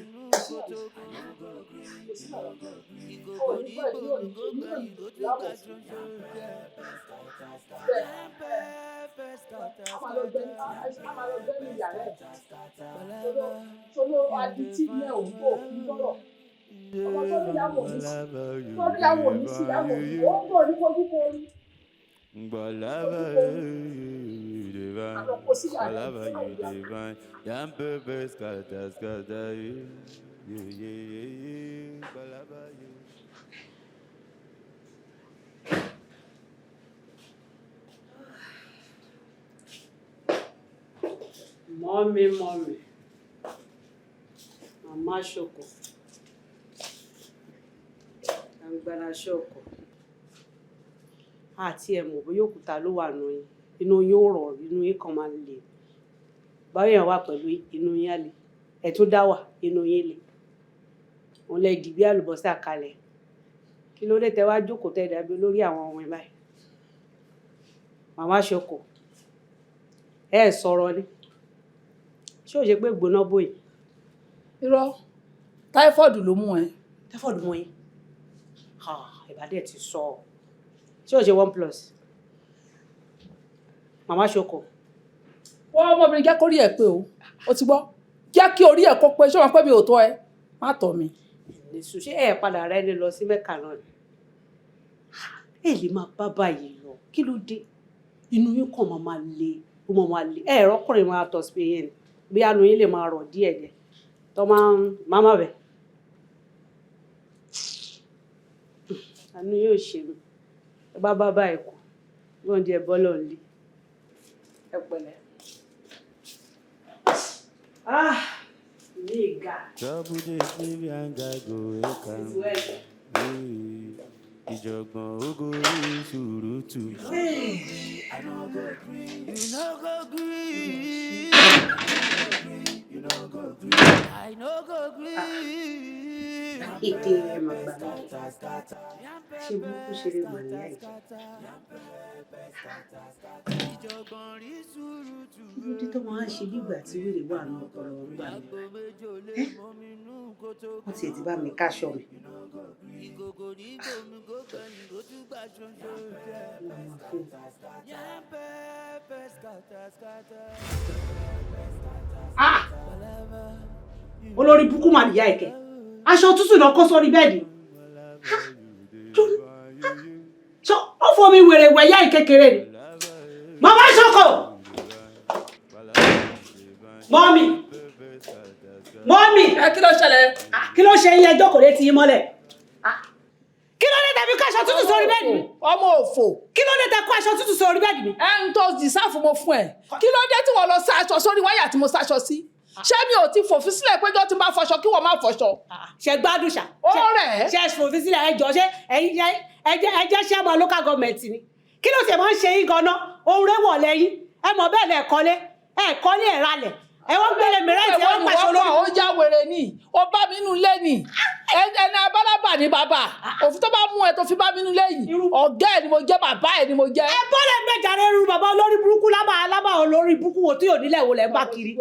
Solo adití ní ẹ̀ òun kò kí bọ́rọ̀. Ọmọ tó níyàwó mi sí, tó níyàwó mi sí ìyàwó mi, ó ń bọ̀ ní fojú kò rí. Mọ́mí màmá ṣòkò àgbàrá ṣòkò àti ẹ̀mọ̀ bóyá òkúta ló wà nù yín inú yín ó rọ̀ inú yín kan máa lè báyọ̀ wà pẹ̀lú inú yín á lè ẹ̀ tó dá wà inú yín lè òun lè dì bí àlùbọ́sà kalẹ̀ kí ló dé tẹ wá jókòó tẹ dàbí lórí àwọn ọmọ ẹ̀ báyìí màmá ṣòkò ẹ sọ̀rọ̀ ni ṣé ò ṣe pé gbóná bóyì. Irọ́ táífọ́ọ̀dù ló mú ẹ. táífọ́ọ̀dù mú yín ìbàdí ti sọ ọ ṣé ò ṣe 1+ màmá ṣòkò. wọ́n ọmọbìnrin jẹ́ kó rí ẹ̀ pé o ti gbọ́ jẹ́ kí orí ẹ̀ kó pé ṣé wọ́n pẹ́ mi ò tọ́ ẹ má tọ́ mi. èso ṣé ẹ padà rẹ ni lọ sí mẹ́kà náà ni ẹ lè máa bá báyìí lọ kí ló dé inú yín kàn máa le ó máa le ẹ ọkùnrin máa tọ̀ sí yẹn bí àánú yín lè máa rọ̀ díẹ̀ díẹ̀ tó máa má bẹ̀. àánú yóò ṣe mí ẹ bá bàbá ẹ kú lóúnjẹ bọ́lọ̀ ń lé ẹ pẹ̀lẹ́. Ilé ìga. Trouble dey baby and guy go wake ìjọ̀gbọ̀n ogórí ṣùrùtù. I no go gree. You no go gree. You no go gree. I no go gree. Ètè ẹ̀ máa gbà mí. Ṣé burúkú ṣe lè wà ní àìjẹ́? Kí ló dé tó máa ń ṣe bí ìgbà tí wèrè wà ní ọpọlọ wọn gbà mí? Wọ́n ti ẹ̀ ti bá mi káṣọ mi. Olórí burúkú mà nìyá ẹ̀kẹ́. Aṣọ tútù lọ kó sórí bẹ́ẹ̀dì. Ṣé ó fomi wèrè wẹ̀yá ìkékeré ni? Màmá ṣọkọ! Mọ́mì! Mọ́mì! Kí ló ṣẹlẹ̀? Kí ló ṣe yín ẹjọ́ kò lè ti yín mọ́lẹ̀? Kí ló dé tẹ́ fi kó aṣọ tútù sórí bẹ́ẹ̀dì mi? Ọmọ òfò. Kí ló dé tẹ́ kó aṣọ tútù sórí bẹ́ẹ̀dì mi? Ẹn tó dìsáàfù mo fún ẹ. Kí ló dé tí wọ́n lọ sá aṣọ sórí wáyà tí mo sáṣọ sí? Ṣé mi ò ti fòfin sílẹ̀ pé jọ́ tí n bá fọṣọ kí wọ́n má fọṣọ? Ṣé gbádùn ṣá? Ó rẹ̀. Ṣé fòfin sílẹ̀ ẹjọ́ ṣé ẹjẹ́ ṣé ọmọ local government ni? Kí ló ṣe máa ń ṣe yín gan-an? Ohun rẹ̀ wọ̀ lẹ́yìn. Ẹ mọ̀ bẹ́ẹ̀ lẹ̀ kọ́lé ẹ̀ ralẹ̀. Ẹ wọ́n gbélé mìíràn tí wọ́n pàṣẹ olórí. Ó já wèrè ni, ó bá mi nínú ilé ni. Ẹni abálábà ni bàbá. Òfin tó bá mú ẹ tó fi bá mi nínú ilé yìí. Ọ̀gá ẹ̀ ni mo jẹ́, bàbá ẹ̀ ni mo jẹ́. Ẹ bọ́lẹ̀ mẹ́jàre rú bàbá olórí burúkú lábà olórí burúkú wo tí ò nílẹ̀ wo lẹ́ ń bá kiri.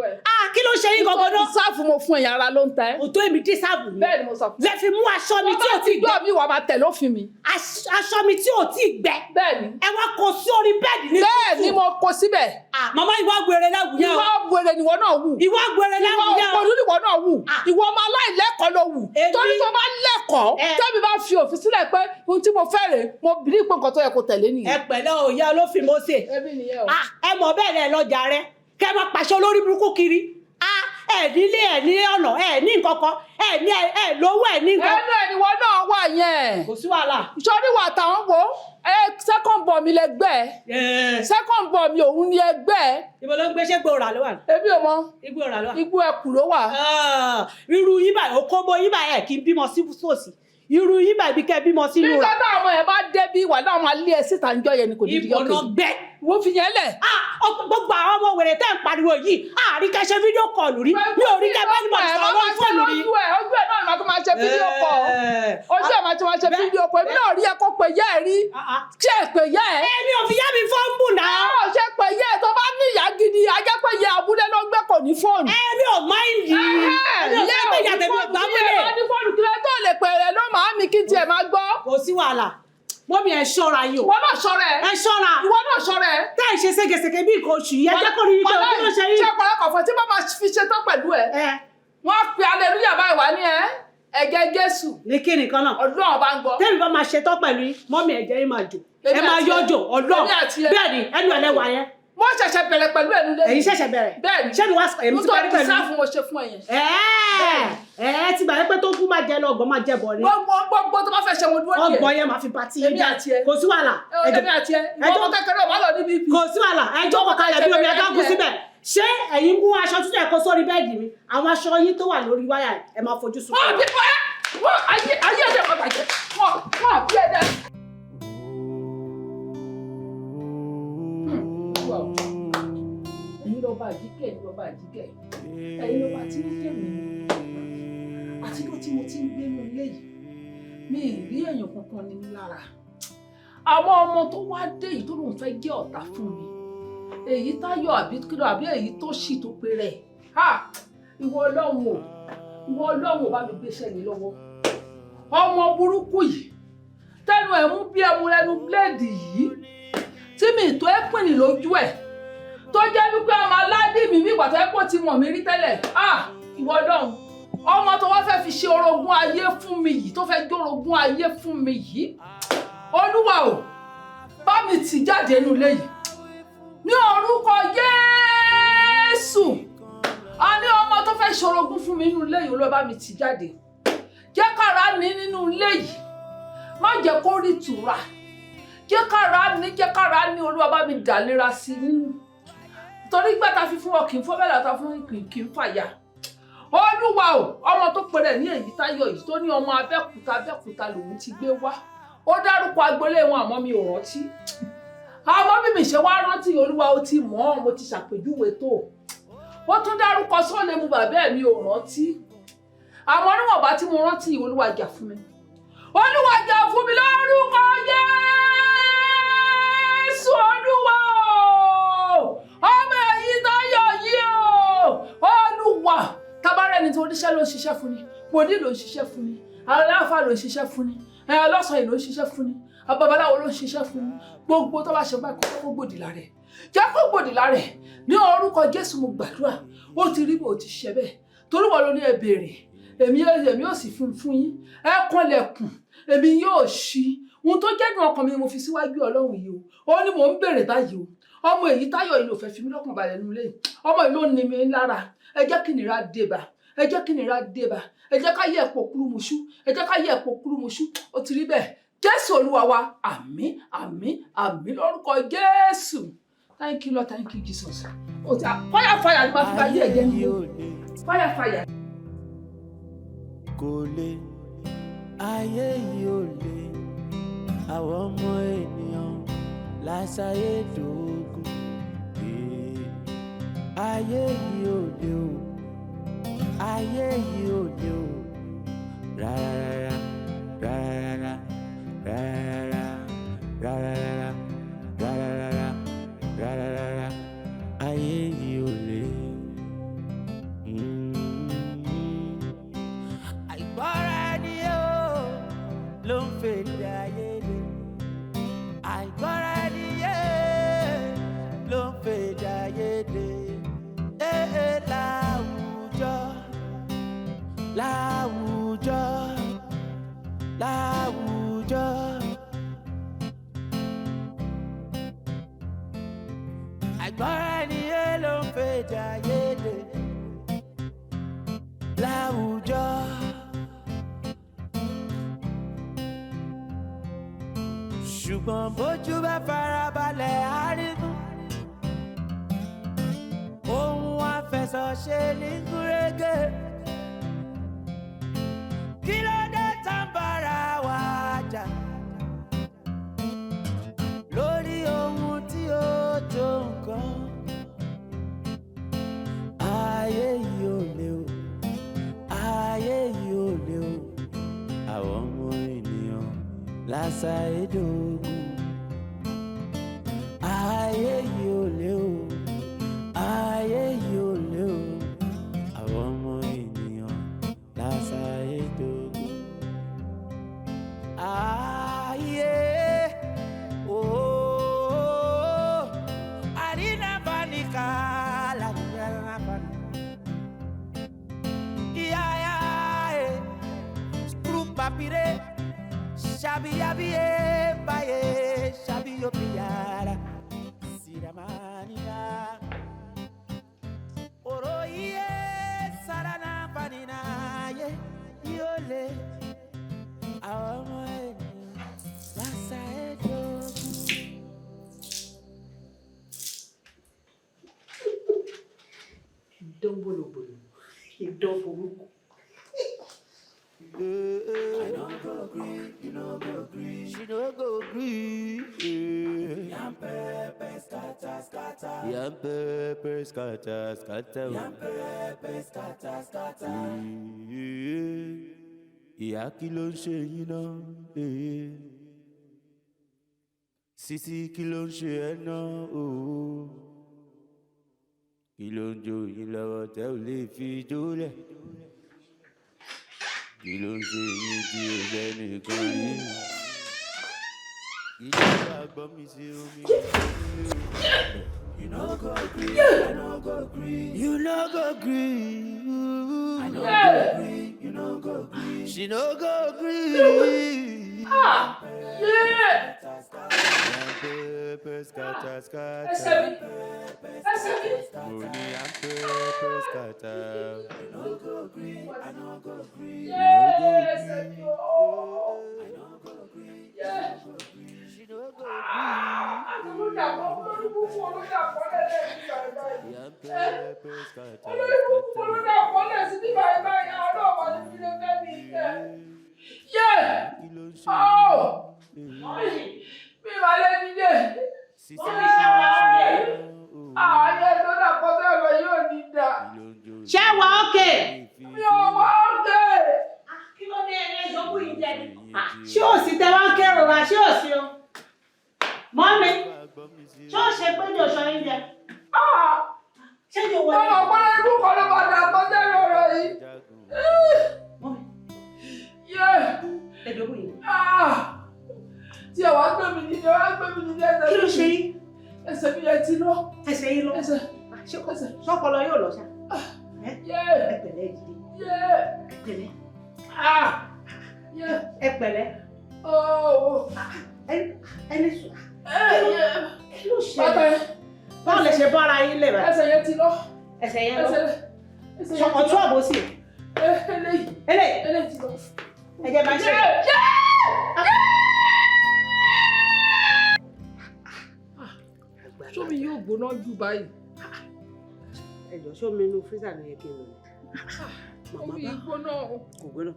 Kí ló ṣe yín gangan náà? Sáàfù mo fún ẹ̀yà ara ló ń tẹ́. Òtó èmi dí sáàbù mi. Bẹ́ẹ̀ ni mo sọ fún. Lẹ fi mú aṣọ mi tí ò tí gbẹ. Bọ́lá mi wà máa tẹ̀ lófin mi. Aṣọ mi tí ò tí gbẹ. Bẹ́ẹ̀ ni. Ẹ wá kó sí orí bẹ́ẹ̀dì ní. Bẹ́ẹ̀ ni mo kó síbẹ̀. Màmá ìwà gbèrè lẹ́wù yẹn o. Ìwà gbèrè ni wọ́n náà wù. Ìwà gbèrè lẹ́wù yẹn o. Ìwà òpònú ni wọ́n náà wù. Ìwọ ọmọ aláìlẹ́kọ̀ọ́ ló wù. Torí tó bá lẹ́kọ̀ọ́, tẹ́mi bá fi òfin sílẹ̀ pé ohun tí mo fẹ́ rè mo bìrì pé nǹkan tó yẹ kó tẹ̀lé nìyẹn. Ẹ pẹ̀lẹ́ o, ìyá olófin Mósè. Ẹbí nìyẹn o. Ẹ mọ̀ bẹ́ẹ̀ lẹ lọ́jà rẹ kẹ́ ẹ máa pàṣẹ olórí burúkú kiri. Ẹ nílé ẹ ní ọ̀nà ẹ ní nǹkan kan ẹ lówó ẹ ní nǹkan. Ẹnu ẹni wọn náà wà yẹn. Kò sí wàhálà. Sọ́rí wà táwọn wo second born mi lẹ́gbẹ́. Second born mi òun ni ẹgbẹ́. Ibo ló ń gbé ṣé gbòòrà ló wà? Ebi ò mọ. Igbó ọ̀rà ló wà. Igbó ẹkù ló wà. Irú yín báyìí okóbó yín báyìí ẹ̀ kí n bímọ sí sòsì. Irú yín báyìí bí kẹ́ bímọ sínú rẹ̀. Nígbà táwọn ọmọ yẹn bá débi wà náà máa lé ẹ síta níjọ́ yẹn ni kò ní di ọkẹ́. Ìbò náà gbẹ. Wo fi yẹn lẹ̀. Gbogbo àwọn ọmọ wèrè tẹ́ ń pariwo yìí àríkẹ́ ṣe fídíò kọlù rí mi ò rí kẹ́ bẹ́ẹ̀ ni mo sọ lórí fóònù rí. Ojú ẹ̀ náà ni màá tó máa ṣe fídíò kọ. Ojú ẹ̀ máa tó máa ṣe fídíò kọ. Èmi náà rí ẹ kó pè yẹ́ ẹ rí. Ṣé ẹ pè yẹ́ ẹ? Èmi ò fi yá mi fọ́ọ̀mù náà. Ẹ ṣe pè yẹ́ ẹ tó bá ní ìyá gidi ajẹ́ pé yẹ abúlé ló gbé kò ní fóònù. Èmi ò máìndì. Èmi ò fẹ́ pé ìyá tèmi ò gbá múlẹ̀. Ìyá ní fóònù kí ló tó lè pè rẹ̀ ló máa mi kí tiẹ̀ máa gbọ́. Kò sí wàhálà. Mọ́mí ẹ ṣọ́ra yìí o. Ìwọ náà ṣọ́ra ẹ. Ẹ ṣọ́ra. Ìwọ náà ṣọ́ra ẹ. Tá ì ṣe ségesège bí nǹkan oṣù yìí, ẹ jẹ́ kó rí ike o, kí ló ṣe yìí? Ṣé ọ̀pọ̀lọpọ̀ fún tí bá máa fi ṣe tán pẹ̀lú ẹ? Wọ́n pe aleluya báyìí wá ní ẹ̀jẹ̀ Jésù. Ní kí nìkan náà? Ọlọ́run bá ń gbọ́. Tẹ́mi bá máa ṣe tán pẹ̀lú yín, mọ́mí ẹ̀jẹ̀ yín máa jò. Ẹ máa yọjò Ọlọ́run. Bẹ́ẹ̀ ni ẹnu ẹlẹ́wà yẹn. Mo ṣẹ̀ṣẹ̀ bẹ̀rẹ̀ pẹ̀lú ẹnu lé. Ẹ̀yin ṣẹ̀ṣẹ̀ bẹ̀rẹ̀. Bẹ́ẹ̀ ni. Ṣé ni wá èmi ti parí pẹ̀lú? Nítorí sáfù mo ṣe fún ẹ yẹn. Ti gbà pé tó kú máa jẹ lọ ọgbọ́n máa jẹ bọ̀ ni. Gbogbo tó bá fẹ́ ṣe mo dúró díẹ̀. Ọgbọ́n yẹn máa fi bá tí yín jẹ. Kò sí wàhálà. Èmi àti ẹ. Ìwọ kékeré wà lọ níbi ibi. Kò sí wàhálà. Ẹjọ́ kọ̀ọ̀kan yẹ bí omi ẹ̀dá kú síbẹ̀. Ṣé ẹ̀yin mú aṣọ tútù ẹ̀kọ́ sórí bẹ́ẹ̀dì mi? Àwọn aṣọ yín tó wà lórí wáyà ẹ̀ máa fojú sùn. Ayé ẹ̀dẹ̀ kan bàjẹ́. Wọ́n àbí ẹ̀dẹ̀. Ẹ̀yin lọ́ba àjíkẹ́, ẹ̀yin lọ́ba àjíkẹ́. Ẹ̀yin lọ́ba tí ó jẹ́ mi. Àtijọ́ tí mo ti ń gbé ní ilé yìí, mi ì rí èèyàn kankan ní mi lára. Àwọn ọmọ tó wá dé yìí tó lóun fẹ́ jẹ́ ọ̀tá fún mi. Èyí táyọ̀ àbí kíló àbí èyí tó ṣì tó pé rẹ̀. Ìwọ Ọlọ́run ò bá mi gbéṣẹ́ mi lọ́wọ́. Ọmọ burúkú yìí tẹnu ẹ̀ mú bí ẹmu lẹ́nu bíléèdì yìí tí mi tó ẹ́ pìnì lójú ẹ̀ tó jẹ́ wípé ọmọ aládé mi bí ìgbàtọ́ ẹ̀pọ̀ ti mọ̀ mí rí tẹ́lẹ̀. Ìwọ Ọlọ́run ọmọ tó wá fẹ́ fi ṣe orogún ayé fún mi yìí tó fẹ́ jórogún ayé fún mi yìí Olúwa o bá mi tì jáde nínú ilé yìí ní orúkọ Jésù. A ní ọmọ tó fẹ́ ṣorogún fún mi nínú ilé yìí ló bá mi tì jáde. Jẹ́ kára ní nínú ilé yìí. má jẹ́ kó rí ìtura jẹ́ kára ní Olúwa bá mi dàlera sí nínú torí gbàtà fífún ọ kì í fọ́ bẹ́ẹ̀ látà fún kì í fàyà Olúwa o ọmọ tó pẹ̀rẹ̀ ní Èyítáyọ̀ yìí tó ní ọmọ Abẹ́òkúta lòun ti gbé wá ó dárúkọ agboolé wọn àmọ́ mi ò rántí àmọ́ bí mi ṣe wá rántí Olúwa ó ti mọ̀ ọ́n mo ti ṣàpèjúwe tó ó tún dárúkọ sọ́ọ̀lẹ̀ mu bàbá ẹ̀ mi ò rántí àmọ́ níwọ̀nba tí mo rántí Olúwa jà fún mi lórúkọ Jésù Olúwa ọmọ Èyítáyọ̀ yìí o Olúwa tabarẹ́ni tó oníṣẹ́ ló ń ṣiṣẹ́ fún ni wòlíì ló ń ṣiṣẹ́ fún ni aláàfáà ló ń ṣiṣẹ́ fún ni ọlọ́sàn ló ń ṣiṣẹ́ fún ni babaláwo ló ń ṣiṣẹ́ fún ni gbogbo tó bá ṣe báyìí kó gbòdì lára ẹ̀ jẹ́ kó gbòdì lára ẹ̀ ní orúkọ Jésù mo gbàdúrà ó ti rí bó ti ṣe bẹ́ẹ̀ torí wọn ló ní ẹ béèrè èmi yóò sì fún yín ẹ kànlẹ̀kùn èmi yóò ṣí ohun tó jẹ́ nínú ọkàn mi mo fi síwájú Ọlọ́run yìí ó ní mò ń béèrè báyìí o ọmọ Èyítáyọ̀ yìí ló fẹ́ fi mí lọ́kàn balẹ̀ nínú ilé ọmọ yìí ló ní mi lára ẹ jẹ́ kí nira débà ẹ jẹ́ ká yẹ ẹ̀pọ̀ kúrúmuṣú ó ti rí bẹ́ẹ̀ Jésù Olúwa wa àmín lórúkọ Jésù thank you Lord thank you Jesus ó ti fire ni máa fi bá yé ẹ̀jẹ̀ ní fire. Kò lè ayé yìí ò lè àwọn ọmọ ènìyàn láṣayé dògún ayé yìí ò lè o ayé yìí ò lè o rárá ayé yìí ò lè. Àìgbọ́ra ẹni yóò ló ń fèdè ayé lé àìgbọ́ra ẹni yóò ló ń fèdè ayé lé láwùjọ àìgbọ́ra ẹni yóò ló ń fèdè ayé lé láwùjọ. Ṣùgbọ́n bójú bá farabalẹ̀ àrígún ohun àfẹsọ̀ṣe ní gúrégé kí ló dé tá ń bára wa jà lórí ohun tí ó tó nǹkan ayé yìí ò lè o ayé yìí ò lè o àwọn ọmọ ènìyàn láṣayé dògún ayé yìí ò lè o ayé yìí ò lè o àwọn ọmọ ènìyàn láṣayé dògún ayé ooo àrínábáníkà làníyànnábáni ìyáyá skru papire shabiyabiye baye shabiyopiyara siramanina oroye sarana panina ye yole àwọn ọmọ ènìyàn láṣayé dògún. Ìdán bòlòbòlò ìdán burúkú. I no go gree, you no go gree. She no go gree. Yam pepper scatter, scatter. Yam pepper scatter, scatter. Yam pepper scatter, scatter. Ìyá kí ló ń ṣe yín náà? Sisi kí ló ń ṣe ẹ́ náà? Kí ló ń jó yín lọ́wọ́ tẹ́ ò lè fi jólẹ̀? Kí ló ń ṣe yín tí ó jẹ́ nìkan rí? Kí ló bá gbọ́ mi sí omi? You no go gree, I no go gree. You no go gree. I no go gree, you no go gree. She no go gree. Pepper scatter, scatter. Money and pepper scatter. You no go gree, I no go gree. You no go gree. I no go gree. She no go ṣé wà ókè? Mi ò wá ókè. Kí ló dé ẹni ìjọba yìí jẹ ní? Ṣé ò sí tẹ wá kérora? Ṣé ò sí o? Mọ́mi, ṣé ò ṣe pé ní oṣù yín jẹ? Ṣé ní owó Ọmọ ọgbọ́n ikú kan ló máa dà kọ́tẹ́ lọ́rọ̀ yìí. Mọ́mi, ẹ̀dọ́gbọ̀n yìí. Tí ẹ wá gbé mi nílé, wá gbé mi nílé ẹsẹ̀. Kí ló ṣe yín? Ẹsẹ̀ mi yẹn ti lọ. Ẹsẹ̀ yín lọ. Ẹsẹ̀. Ṣọ́pọlọ yóò lọ ṣá. Ẹ pẹ̀lẹ́ jíde. Ẹ pẹ̀lẹ́. Ẹni sùn. Kí ló ṣe? Báwo lè ṣe bára yín lè rẹ̀? Ẹsẹ̀ yẹn ti lọ. Ẹsẹ̀ yẹn lọ. Ọ̀tún àbòsí. Eléyìí ti lọ. Ẹ jẹ́ bá ṣe. Sómi yóò gbóná jù báyìí. Ẹ jọ̀ọ́ sómi inú fírísà ló yẹ kí n lò. Màmá Omi bá gbóná. kò gbóná.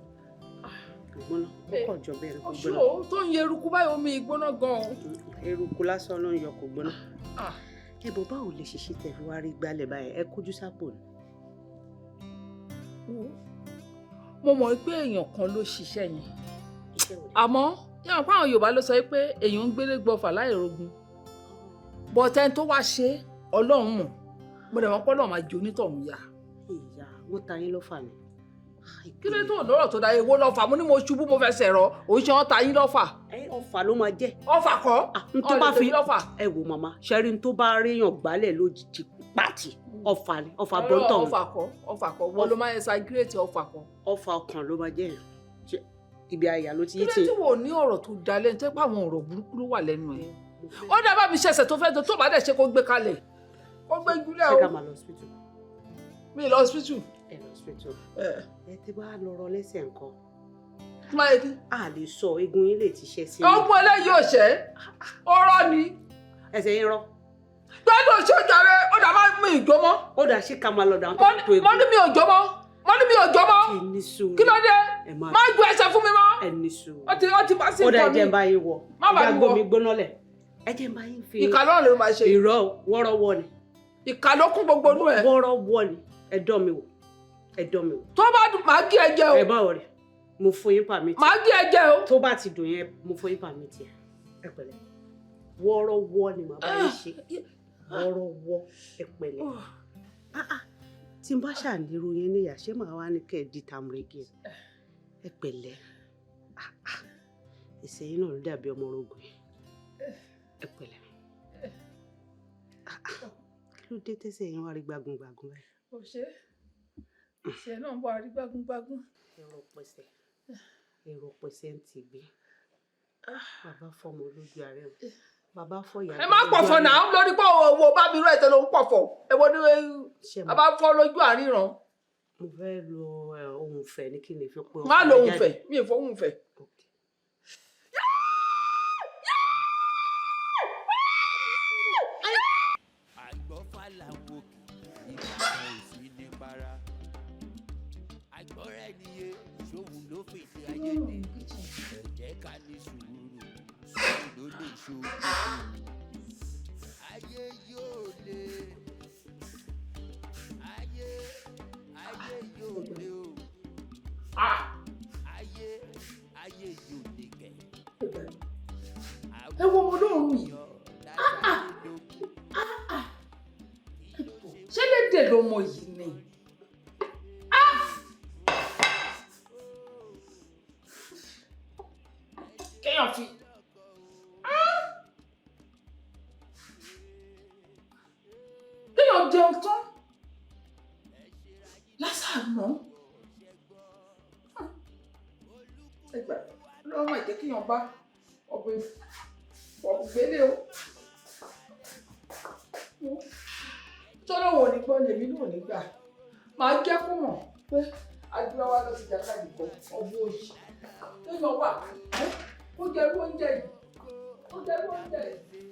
Kò gbóná. Ó kàn jọ bẹ́ẹ̀ kò gbóná. Ọ̀ṣọ́ tó ń yẹ eruku báyìí omi gbóná gan-an. Eruku lásán ló ń yọ kò gbóná. Ẹ bọ̀ báwo lè ṣe ṣe tẹ̀fi wá rí gbálẹ̀ báyìí? Ẹ kójú sápò ni. Mo mọ̀ pé èèyàn kan ló ṣiṣẹ́ yẹn. Àmọ́ yàrá fáwọn Yorùbá ló sọ pé èèyàn ń gbélé gbọ́fà láìrogun. Bọ̀tẹ́ni tó wá ṣe Ọlọ́run mọ̀. Mo dẹ̀ mọ̀ pé Ọlọ́run máa jẹ onítọ̀hún yá. Ìyá wọ́n ta yín lọ́fà ni. Kí ló tó lọ́rọ̀ tó dáa ewo lọ́fà? Mo ní mo ṣubú mo fẹsẹ̀ rọ. Òun ṣe wọ́n ta yín lọ́fà. Ọfà ló máa jẹ́. Ọfà kọ́. N tó bá fi ẹ wò màmá ṣẹ́rí n tó bá ríyàn gbálẹ̀ lójijì pàtì ọfà ni ọfà bọ́ńtọ̀. Ọfà kọ́ wọ́n ló máa ń ṣàgírètì ọfà kọ́. Ọfà ọkàn ló máa jẹ́ yẹn. Ibi àyà ló ti yí Kí ló tí wò ní ọ̀rọ̀ tó da lẹ́nu tẹ́ pé àwọn ọ̀rọ̀ burúkú ló wà lẹ́nu ẹ̀? Ó dá bá mi ṣẹ̀ṣẹ̀ tó fẹ́ tó bá dẹ̀ ṣe kó gbé kalẹ̀. Ó gbé jùlẹ̀ o. Ṣé ká máa lọ hospital? Mi lọ hospital. Ẹ lọ hospital. Ẹ ti bá lọ rọ lẹ́sẹ̀ nǹkan. Tí máa yẹ kí. A lè sọ eegun yín lè ti ṣẹ́ sí. Ọgbọ́n eléyìí ò ṣẹ́. Ọ̀rọ̀ ni. Ẹsẹ̀ yín rọ. Gbẹ́dọ̀ ṣe jàre ó dà máa mi ìjọ mọ́. Ó dà sí ká máa lọ dà tó tó egun. Mo ní mi ò jọ mọ́. Ẹni sùúrù. Kí ló dé? Má ju ẹsẹ̀ fún mi mọ́. Ẹni sùúrù. Ó ti bá sí nǹkan mi. Ó dà mi. ẹjẹ̀ ń bá yín wọ̀. Má bàa mi wọ̀. Ìjà gbomi gbóná lẹ̀. Ẹjẹ̀ ń bá yín fi. Ìkà lọ́rùn ló máa ṣe. Ìrọ̀ wọ́rọ́wọ́ ni. Ìkà ló kún gbogbo inú ẹ̀. Wọ́rọ́wọ́ ni. Ẹ̀dọ́ mi wò. Ẹ̀dọ́ mi wò. Tó bá dùn máa gé ẹ jẹ o. Ẹ bá wọ̀ rẹ̀. Mo fún yín pàmìtì. Máa gé ẹ jẹ o. Tó bá ti dùn yẹn mo fún yín pàmìtì ẹ̀. Ẹ pẹ̀lẹ́. Wọ́rọ́wọ́ ni màá bá yín ṣe. Wọ́rọ́wọ́ ẹ pẹ̀lẹ́. Tí n bá ṣàǹdírú yín níyà ṣé màá wá ní kẹ́ ẹ̀ di tàmùrẹ́gì ẹ pẹ̀lẹ́. Ẹsẹ̀ yín náà ló dàbí ọmọ orogun yìí. Ẹ pẹ̀lẹ́. Kí ló dé tẹ́sẹ̀ yín wá rí gbágungbàgun báyìí? Ó ṣe ìṣẹ́ náà wà rí gbágungbágun. Èrò pẹ̀sẹ̀ ń ti gbé. Bàbá fọmọ lójú ààrẹ o. Bàbá fọ ìyá. Ẹ má pọ̀fọ̀ náà lórí pé owó bá mi rú ẹ̀tẹ̀ ló ń pọ̀fọ̀. Ẹ wo ni bàbá fọ́ lójú àríran. Mo fẹ́ lo ohun ìfẹ́ ní kí n lè fi pé. Má lo ohun ìfẹ́, mi ò fọ́ ohun ìfẹ́. Ayé yóò le, ayé yóò le o, ayé yóò le kẹ. Ẹ wo ọmọ lóòrùn yìí. Ṣé lédè lọmọ yìí ni? Kéèyàn fi. Kéèyàn jẹun tán. Lásàánú. Ẹgbà lọ́wọ́ máa jẹ́ kéèyàn bá ọ̀gbẹ́lé o. Tọ́lọ́wọ̀ ní gbọ́ lèmi náà nígbà. Màá jẹ́ kó mọ̀ pé adúláwá lọ sí jàkadì kan ọgbọ́n òṣì. Kéèyàn wà ó jẹ́rú oúnjẹ yìí. Ó jẹ́rú oúnjẹ yìí.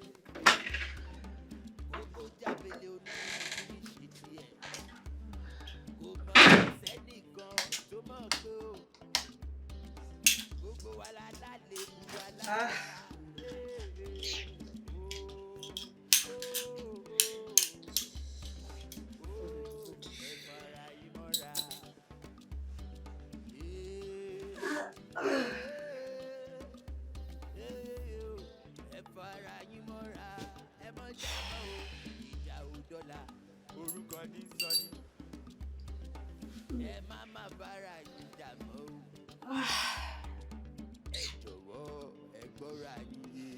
Orúkọ ní sọ́ni ẹ má má bára yín jà mọ́ o. Ẹ jọ̀wọ́ ẹ gbọ́ra yín yé.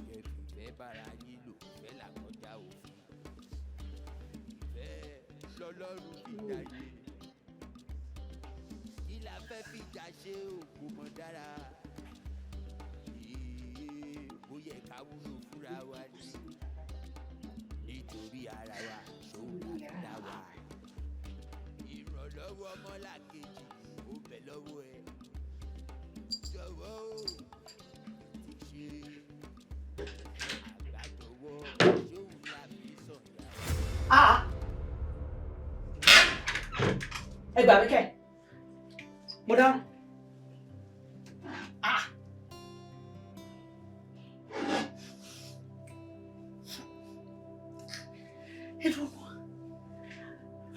Ìyẹn fìfẹ́ bára yín lò fẹ́ làkọjá òfin. Ìfẹ́ lọ́lọ́run fi dáyé. Kí la fẹ́ fìjà ṣe òkú mọ́ dára. Bóyá ká wúlò fúnra wa ni. Nítorí ara wa ṣòwò àdá wa. Ìrànlọ́wọ́ ọmọlàkejì ó bẹ lọ́wọ́ ẹ. Jọ̀wọ́ o ti ṣe àgbàjọwọ́ ṣòwò láfi sọ̀yà. Ẹ gbà mí kẹ́, mo dáhùn.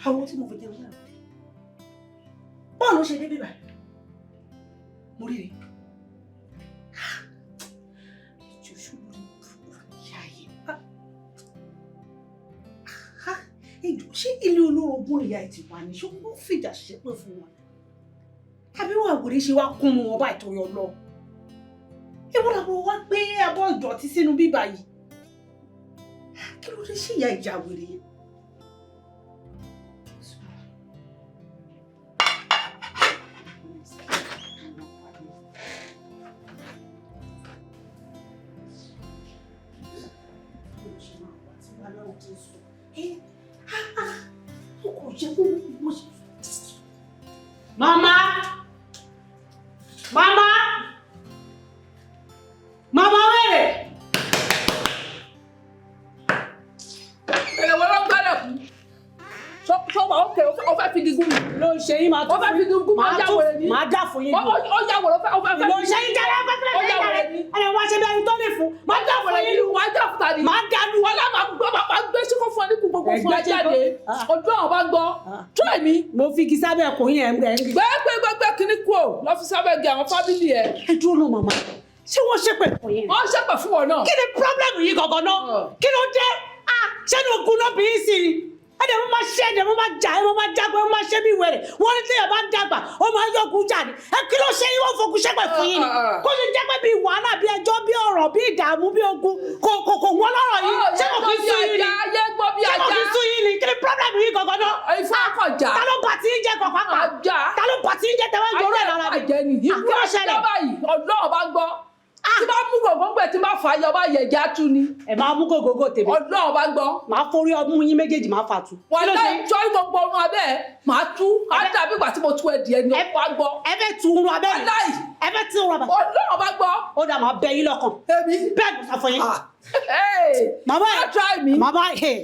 Àwọn tí mo fi jẹun náà báwo ló ṣe dé bíbá mo rí rí ìjọsọ lórí ìyá yìí ìjọ ṣé ilé olórogún ìyá ẹ̀ ti wà ní ṣé wọ́n fìjà ṣépè fún wọn tàbí wọn àwòrán ṣe wá kún mu wọn bá ìtòyọ lọ ewu làwọn wá gbé abọ́ ìdọ̀tí sínú bíbá yìí kí ló dé sí ìyá ìjà wèrè yẹn. Mama! Mama! Mama wẹ̀rẹ̀! Ẹ̀wọ̀n ló ń gbẹ́dẹ̀ fún. Ṣọ́wọ́ òkè ó fẹ́ fi gígùn mi. Ló ń ṣe yín máa tó ó fẹ́ fi gígùn mi. Ó yà wèrè ni. Máa dá fún yín. Ó yà wèrè ó fẹ́ fi Ló ń ṣe yín jẹ́rẹ́ ó yà wèrè ni. ẹ̀rẹ̀ wá ṣe bí ẹni tó lè fún. Máa dá fún yín. Máa dá fún tani. Máa dá lu. Wọ́n lá máa gbọ́ máa gbé síkú fún ẹni kú gbogbo fún ẹ jáde. Ojú àwọn bá gbọ́. Tó èmi. Mo fi kí sábẹ́ ẹ̀kọ́ yín ẹ̀ ń gbẹ̀ ń gbé. Gbẹ́gbẹ́gbẹ́ kìíní kú ò lọ fi sábẹ́ gẹ àwọn fábílì ẹ̀. Ẹ dúró náà màmá. Ṣé wọ́n ṣépè fún yín? Wọ́n ṣépè fún wọn náà. Kí ni pírọ́blẹ́mù yìí gangan náà? Kí ló dé? Ṣé ní ogun náà bí í sí ni? Ẹ̀dẹ̀ mo máa ṣe ẹ̀dẹ̀ mo máa jà ẹ̀ mo máa jágbé mo máa ṣe bí wẹ̀rẹ̀. Wọ́n ní téèyàn bá ń dàgbà ó máa ń yọ̀gùn jà ní. Ẹ kí ló ṣe yín wọ́n fokùn ṣépè fún yín ni? Kó ṣe jẹ́ pé bí wàhálà bí ẹjọ́ bí ọ̀rọ̀ bí ìdààmú bí ogun kò wọ́n lọ́rọ̀ yìí. Ṣé kò kí sú yín ni? Ayé gbọ́ bí Ṣé kò ajá. kí sú yín ni? Kí ni pírọ́blẹ́mù yìí gangan náà? Ifá kọjá. Ta ló bà tí ń jẹ́ kọ̀ọ̀kan pa? Ajá. Ta ló bà tí ń jẹ́ tẹ́wọ́ ìjọ́rọ̀ ẹ̀ lára mi? Àjẹ́ nìyí. Kí ló ṣẹlẹ̀? Báyìí Ọlọ́run bá gbọ́. Tí bá mú gògóńgbè tí bá fà á yọ bá yẹ̀já tú ni. Ẹ máa mú gògógó tèmi. Ọlọ́run bá gbọ́. Màá forí ọmú yín méjèèjì máa fà tú. Wà láì jọ́ gbogbo ọrùn abẹ́ ẹ̀ máa tú. Á dàbí ìgbà tí mo tú ẹ̀dìẹ ni ó wá gbọ́. Ẹ fẹ́ tu irun abẹ́ mi. Aláì. Ẹ fẹ́ tu irun abẹ́. Ọlọ́run bá gbọ́. Ó dà máa bẹ yín lọ́kàn. Èmi. Bẹ́ẹ̀ ló sọ fún yín. Màmá Má ẹ̀. try mi. Màmá ẹ̀.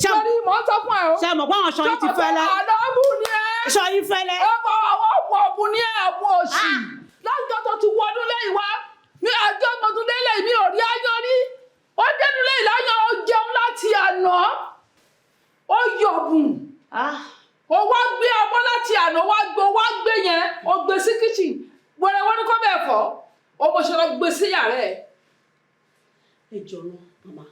Sọ́ni mò ń sọ fún ẹ o. Ṣé mọ̀ pé àwọn aṣọ yín ti fẹ́lẹ́? Àlọ́bù ni ẹ. Aṣọ yín fẹ́lẹ́. Ọmọ àwọn ọmọ ọ̀bùn ní ẹ̀bùn òṣì. Lọ́jọ́ tó ti wọnú lẹ́yìn wá. Mi àjọ mọ̀túndélé mi ò rí ayọ̀ rí. Ó dénú lẹ́yìn láyọ̀ ó jẹun láti àná. Ó yọ̀bùn. Ó wá gbé ọmọ láti àná wá gbé yẹn. Ó gbé sí kíchìn. Wẹ̀rẹ̀ wọ́n ní kọ́ bẹ́ẹ̀ fọ́. Ó bó ṣe lọ gbé sí yàrá ẹ̀. Ẹ jọ̀ọ́ màmá,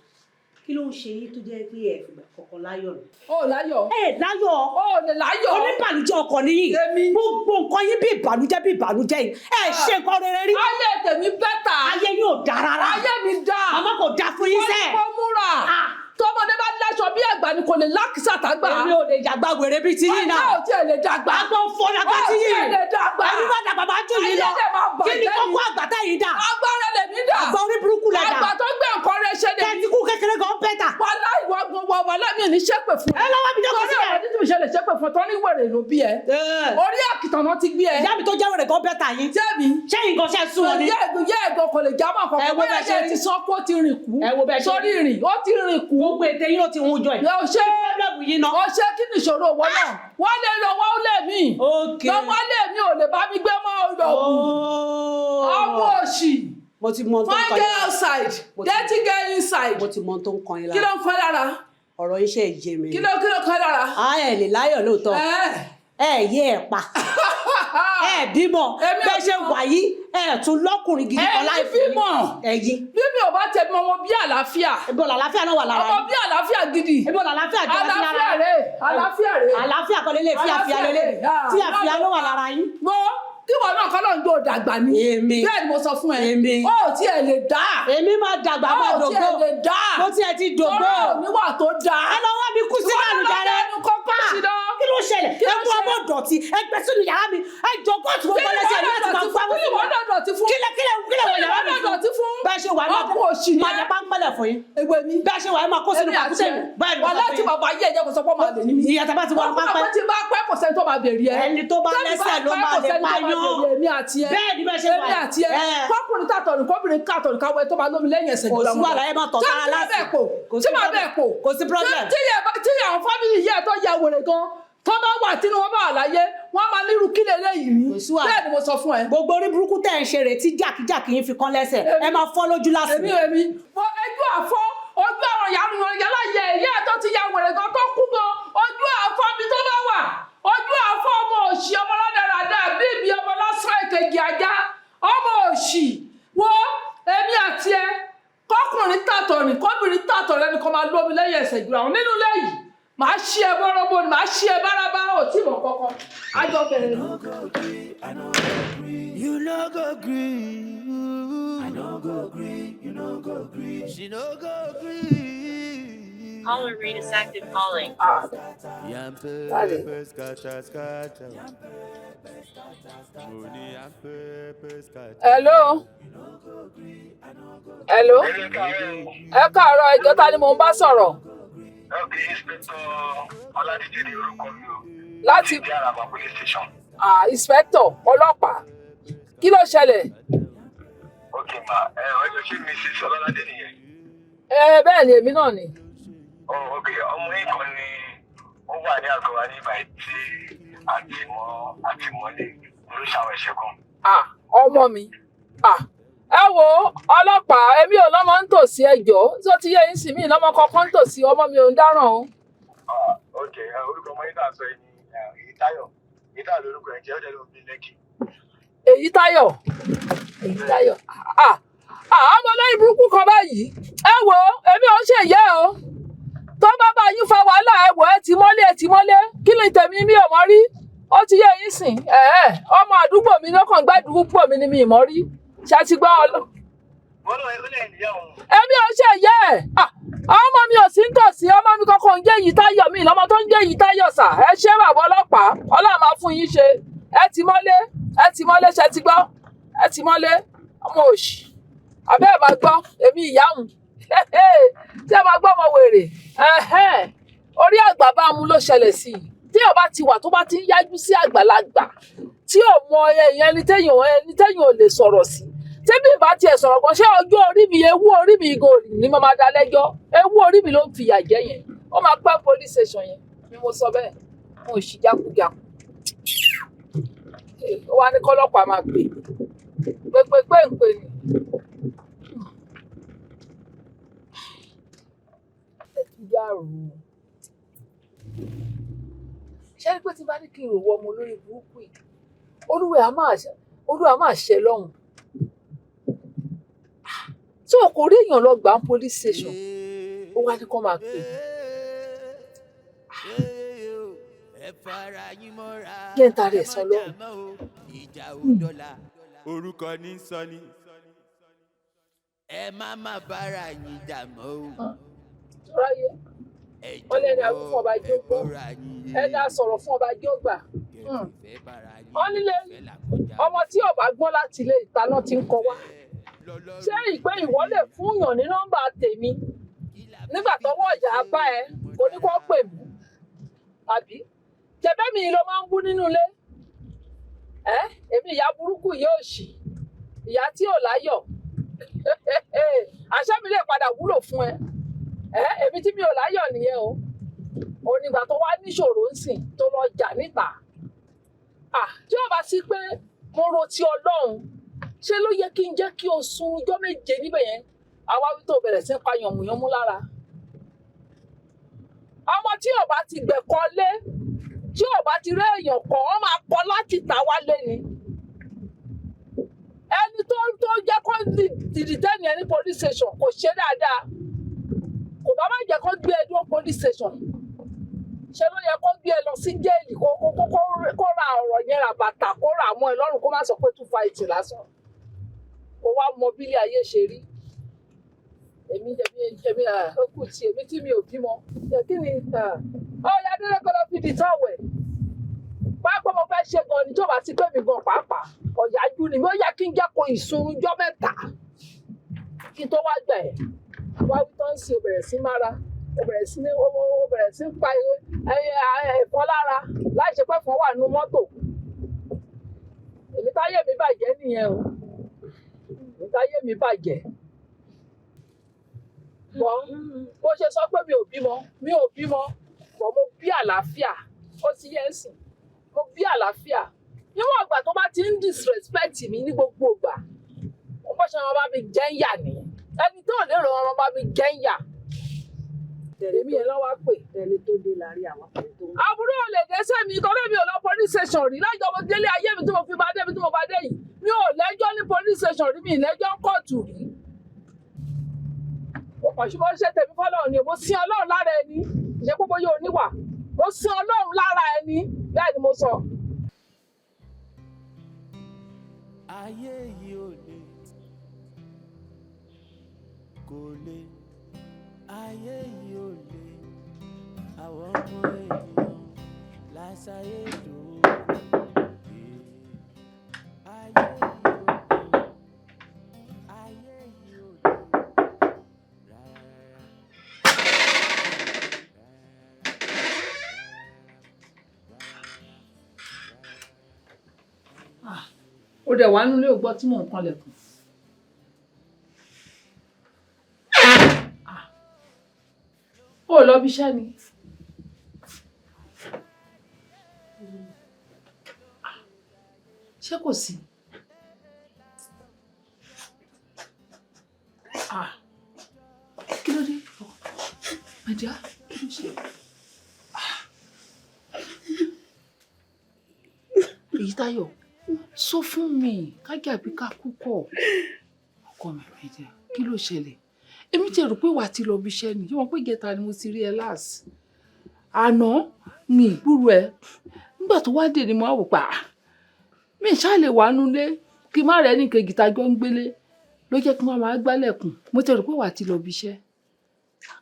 kí ló ń ṣe yín tó jẹ́ pé ẹ fìgbà kọ̀ọ̀kan láyọ̀ rẹ̀? Ó láyọ̀. Ẹ láyọ̀. Ó lè láyọ̀. Oníbànújẹ́ ọkàn nìyí. Èmi. Gbogbo nǹkan yín bí ìbànújẹ́ yìí. Ẹ ṣe nǹkan rere rí. Ayé tèmi bẹ́tà. Ayé yín ò dáa rárá. Ayé mi dá. Màmá kò dáa fún yín sẹ́ẹ̀. Wọ́n ní kó múra. Tọ́mọdé bá láṣọ bí àgbà ni kò lè lákìsà tágbà. Èmi ò lè dàgbà wèrè bíi ti yín náà. Ọjọ́ ò tí ẹ lè dàgbà. Àgbọn fọ́ dàgbà tí yín. Ó tí ẹ lè dàgbà. Ẹni bá dàgbà bá jù yín lọ. Ayé dẹ̀ máa bàjẹ́ Kí ni kókó àgbà táyì dà? Agbára lèmi dà. Àgbà orí burúkú lẹ dà. Àgbà tó gbé nǹkan rẹ̀ fẹ́ ṣe dé. kẹ́ẹ̀tì kú kékeré gan bẹ́tà. wàhálà ìwà gan wàhálà mi ò ní ṣépè fún. ẹ lọ́wọ́ mi jókòó síbẹ̀. ọ̀rẹ́ mi ṣe lè ṣépè fún tọ́ ní wèrè ló bí ẹ. orí àkìtàn náà ti gbé ẹ. ìyá mi tó jẹ́ wèrè gan bẹ́tà yín. jẹ́mi. ṣé nǹkan ṣe sún wọn ni. yẹ́ ẹ̀gbọ́n kò lè jámọ̀ kankan. ẹ wo bẹ́ẹ̀ ṣe ti sọ pé ó ti rìn kú. ẹ wo bẹ́ẹ̀ ṣe sórí rìn ó ti rìn kú. gbogbo ètè yín ló ti hun jọ ẹ̀. ó ṣe pọ́blẹ́mù yín náà. ó ṣe kí ni ìṣòro owó náà. wọ́n lè lọ wọ́n lè mí. lọ́wọ́ lè mí ò lè bá mi gbé mọ́ ọ̀dọ̀ ọmọ òṣì. mo ti mọ tó ń fine kan girl outside dirty girl inside. mo ti mọ tó ń kan yín lára. kí ló ń kọ́ lára. ọ̀rọ̀ iṣẹ́ ìjẹ mi. kí ló kọ́ lára. ẹ lè láyọ̀ lóòótọ́ ẹ yé ẹ pa ẹ bímọ bẹ́ẹ̀ ṣe wà yìí ẹ tún lọ́kùnrin gidi kan láì fi bímọ ẹyin. bí mi ò bá tẹ mọ ọmọ bí àlàáfíà. ibo làlàáfíà náà wà lára yín. ọmọ bí àlàáfíà gidi. ibo làlàáfíà jọ sí lára yín. àlàáfíà rè. àlàáfíà kan lélẹ̀ fíàfíà lélẹ̀ fíàfíà ló wà lára yín. kí wọn náà kọ́ ló ń jó dàgbà ni. èmi bẹ́ẹ̀ ni mo sọ fún ẹ. èmi ó tí ẹ lè dá. èmi máa dàgbà máa dògbò. ó tí ẹ lè dá. mo ti ẹ ti dògbò. ọ̀rọ̀ níwà tó dá. ẹ lọ wá mi kú sí àlùjáde. kí ló ṣẹlẹ̀ ẹ mú ọmọ dọ̀tí ẹ gbé sínú yàrá mi ẹ jọ kóòtù mo gbọ́dọ̀ sí ẹ láti máa gbá wọn. kílẹ̀ wọ́n dọ̀tí fún. kílẹ̀ wọ yàrá mi fún. bẹ́ẹ̀ ṣe wà náà ọkọ̀ òṣì ni máa jẹ páńpẹ́lẹ̀ fún yín. ewé mi. bẹ́ẹ̀ ṣe wà ẹ máa kó sínú pàkúté mi. bẹ́ẹ̀ ni mo sọ fún yín. wà láti bàbá yé ẹ̀jẹ̀ kò sọ pé máa lè ní mi. ìyá tàbá ti wà pápẹ́. tí bá pẹ́ kò sẹ́ni tó máa bèrè ẹ. ẹni tó bá lẹ́sẹ̀ ló máa lè pààyàn. èmi àti ẹ. bẹ́ẹ̀ ni bẹ́ẹ̀ ṣe wà. èmi àti ẹ. kọ́kùnrin tàtọ̀rìn kọ́bìnrin tàtọ̀rìn káwé tó máa lómi lẹ́yìn ẹsẹ̀ kò sí wàhálà ẹ máa tọ̀ sára láti. tí máa bẹ́ẹ̀ pò. kò sí problem. tí àwọn fámìlì yẹ tó ya wèrè gan tó bá wà tí wọ́n bá wà láyé wọ́n máa nírú kílẹ̀ lẹ́yìn ní. bẹ́ẹ̀ ni mo sọ fún ẹ. gbogbo orí burúkú tẹ̀ ń ṣe rè tí jàkíjàkí yín fi kán lẹ́sẹ̀ ẹ máa fọ́ lójú lásìkò. èmi ojú àfọ́ ojú àwọn yàrá yẹ ìyá tó ti ya wèrè gan tó kú gan ojú àfọ́ mi tó bá wà ojú àfọ́ ọmọ òṣì ọmọ ládàradà bíbí ọmọ lásán èkejì ajá ọmọ òṣì wo èmi àti ẹ kọkùnrin tàtọ̀rìn kọ́bìnrin tàtọ̀rìn ẹni kan máa lómi lẹ́yìn ẹsẹ̀ jù àwọn nínú lẹ́yìn màá ṣí ẹ bọ́rọ́bọ́ ni màá ṣí ẹ bárabá ò tí mọ̀ kankan ájọ bẹ̀rẹ̀ ni. You no go gree. I no go gree. You no go gree. She no go gree. Caller read is active calling. Hello. Hello. Ẹ káàárọ̀ ẹjọ́ ta ni mò ń bá sọ̀rọ̀. Okay, Inspector Ọládìjì ni orúkọ mi o. Láti Ìdí Àràbà police station. Inspector ọlọ́pàá kí ló ṣẹlẹ̀. Okay ma, ọjọ́ ṣé Mrs. Ọlọ́ládé nìyẹn? Bẹ́ẹ̀ ni èmi náà ni. Oh, okay, ọmọ yìí kan ni ó wà ní àgọ́ wa ní ìbàyí tí àtìmọ́lé ló ṣàwọn ẹ̀ṣẹ̀ kan. Ọmọ mi ẹ wo ọlọ́pàá èmi ò lọ́mọ ń tòsí ẹjọ́ tó ti yẹ yín sí mi lọ́mọ kankan ń tòsí ọmọ mi ò ń dáràn o. Okay, orúkọ ọmọ yìí náà sọ ẹni Èyítáyọ̀ Èyítáyọ̀ lórúkọ ẹ̀ jẹ́ ọ̀dẹ̀ ló ń bí Lẹ́kì. Èyítáyọ̀ ọmọ lórí burúkú kan báyìí ẹ wo èmi ò ń ṣe ìyá o tó bá bá yín fa wàhálà ẹ wò ẹ ti mọ́lé kí ni tèmi mi ò mọ̀ rí ó ti yẹ yín sìn ọmọ àdúgbò mi lọ́kàn gbàdúgbò mi ni mi ì mọ̀ rí ṣe ti gbọ́ ọ lọ. èmi ò ṣe ìyá ẹ ọmọ mi ò sí ń tòsí ọmọ mi kankan ń jẹ́ Èyítáyọ̀ mi lọ́mọ tó ń jẹ́ Èyítáyọ̀ sà ẹ ṣé bàbá ọlọ́pàá Ọlọ́run máa fún yín ṣe ẹ ti mọ́lé ṣe ti gbọ́ ẹ ti mọ́lé ọmọ òṣì àbẹ́ ẹ̀ máa gbọ́ èmi ìyá òun tí ẹ máa gbọ́ ọmọ wèrè orí àgbà bá mu ló ṣẹlẹ̀ sí i tí ọba ti wà tó bá ti ń yájú sí àgbàlagbà tí ò mọ ẹni téèyàn ò lè sọ̀rọ̀ sí tẹ́bí ìbá tiẹ̀ sọ̀rọ̀ kan ṣé ọjọ́ orí mi ewu orí mi ìgò ni mo máa dá lẹ́jọ́ ewu orí mi ló ń fìyà jẹ yẹn ó máa pẹ́ police station yẹn ni mo sọ bẹ́ẹ̀ mo ò sì jákujàku ó wá ní kọ́lọ́pàá máa pè ń pè ní. yàrá ṣé pé tí bá ní kí n rò wọ ọmọ olórí burúkú yìí olúwa máa ṣe lọ́hùn tí o kò rí èèyàn lọ gbà ń police station ó wá ní kó máa pè jẹ́ ń tarí ẹ̀sán lọ́hùn. orúkọ ní sọ ni ẹ má bára yín jà mọ́ o. ráyé wọ́n lẹ́nu àwọn fún ọba jẹ́ gbọ́ ẹni a sọ̀rọ̀ fún ọba jẹ́ gbà. wọ́n nílé ọmọ tí ọba gbọ́n láti ilé ìta náà ti ń kọ wá ṣé ìpè ìwọ lè fún yàn ní nọ́mbà tèmi nígbà tọ́wọ́ ìyá bá ẹ kò ní kó pè mí àbí jẹbẹ mi ló máa ń bú nínú ilé èmi ìyá burúkú yóò ṣì ìyá tí ò láyọ̀ àṣẹ mi lè padà wúlò fún ẹ èmi tí mi ò láyọ̀ nìyẹn o onígbà tó wá níṣòro ń sìn tó lọ jà níta tí ó bá sí pé mo ro ti Ọlọ́run ṣé ló yẹ kí n jẹ́ kí o sun ọjọ́ méje níbẹ̀ yẹn àwa wí tó bẹ̀rẹ̀ sí pa yànmùyánmú lára ọmọ tí ò bá ti gbẹ̀kọ́ lé tí ò bá ti rí èèyàn kan wọ́n máa kọ́ láti ta wálé ni ẹni tó jẹ́ kó dìdítẹ́nì ẹni police station kò ṣe dáadáa kò bá má jẹ́ kó gbé ẹ dúró police station ṣe ló yẹ kó gbé ẹ lọ sí jẹ́ẹ̀lì kó ra ọ̀rọ̀ yẹn ra bàtà kó ra mọ́ ẹ lọ́rùn kó má sọ pé 250 lásán kó wá mọ bílé ayé ṣe rí èmi ó kù tí èmi tí mi ò bímọ kí ni ọ̀ya délé kọ́ lọ fi dìtọ́ wẹ̀ pápá mo fẹ́ ṣe gan ni tí ò bá ti pé mi gan pàápàá ọ̀yájú ni mi ó yẹ kí n jẹ́ kó ìsunrunjọ́ mẹ́ta kí n tó wá gbà ẹ̀ wá wí tó ń sin obìnrin sí mára obìnrin sí ń pa ẹ̀fọn lára láì ṣe pé ẹ̀fọn wà nínú mọ́tò èmi táyé mi bàjẹ́ nìyẹn o èmi táyé mi bàjẹ́ bó ṣe sọ pé mi ò bímọ bọ̀ mo bí àlàáfíà ó ti yẹ ń sìn mo bí àlàáfíà níwọ̀n ìgbà tó bá ti ń disrespect mi ní gbogbo ìgbà wọ́n bọ́ ṣe wọn bá mi jẹ́ ń yà nìyẹn ẹni tó lè ràn wọn bá mi jẹ́ ń yà èmi yẹn lọ́wọ́ pè. ẹni tó dé láàrin àwọn ọkùnrin tó ń bọ̀. àbúrò olè dẹ́sẹ̀ mi torí mi ò lọ police station rí lájọ mo délé ayé mi tí mo fi bá débi tí mo bá dé yìí mi ò lẹ́jọ́ ní police station rí mi ìlẹ́jọ́ kóòtù rí. mo kàn ṣùgbọ́n ṣe tèmi fọ́lọ́run ni mo sin Ọlọ́run lára ẹni ìṣe gbogbo yóò níwà mo sin Ọlọ́run lára ẹni bẹ́ẹ̀ ni mo sọ. ayé yìí ò lè kò lè ayé yìí ò lè àwọn ọmọ ènìyàn láṣayé dùn ayé yìí ò lè ayé yìí ò lè ó dẹ̀ wá nílé ògbọ́ tí mò ń kanlẹ̀kùn. ó lọ bí iṣẹ́ ni. ṣé kò sí? kí ló dé? ẹ̀já kí ló ṣe? èyí Táyọ̀ sọ fún mi kájà bí ká kú kọ ọkọ mi ẹ̀já kí ló ṣẹlẹ̀? èmi ti rò pé wà á ti lọ bí iṣẹ́ ni yóò mọ̀ pé ìjẹta ni mo ti rí ẹ láàsì àná mi ìgbúrú ẹ nígbà tó wá dé ni mo á wò pa mi ṣáà lè wà nulẹ̀ kí má rẹ ní kejì tá a jọ ń gbélé ló jẹ́ kí wọ́n máa gbálẹ̀kùn mo ti rò pé wà á ti lọ bí iṣẹ́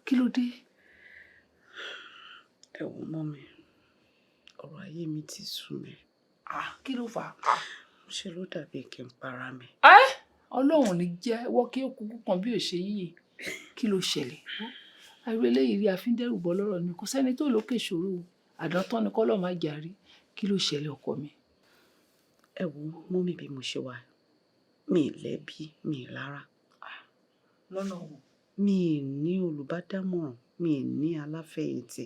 kí ló dé? ẹ wò mọ́ mi ọ̀rọ̀ ayé mi ti sú mi. kí ló fà á? ṣe ló dàbí kí n para mi. Ọlọ́run ní jẹ́ wọ́n kí ó kúkú kan bí ò ṣe yíyè kí ló ṣẹlẹ̀? àìrò eléyìí rí àfíndẹ́rù bọ́ lọ́rọ̀ ni kò sẹ́ni tó lókè ṣòro àdántán ni kọ́lọ́ máa jàrí kí ló ṣẹlẹ̀ ọkọ mi? ẹ wo mọ́ mi bí mo ṣe wà mi ì lẹ́bi mi ì lára. lọ́nà wo? mi ì ní olùbádámọ̀ràn mi ì ní aláfẹ̀yìntì.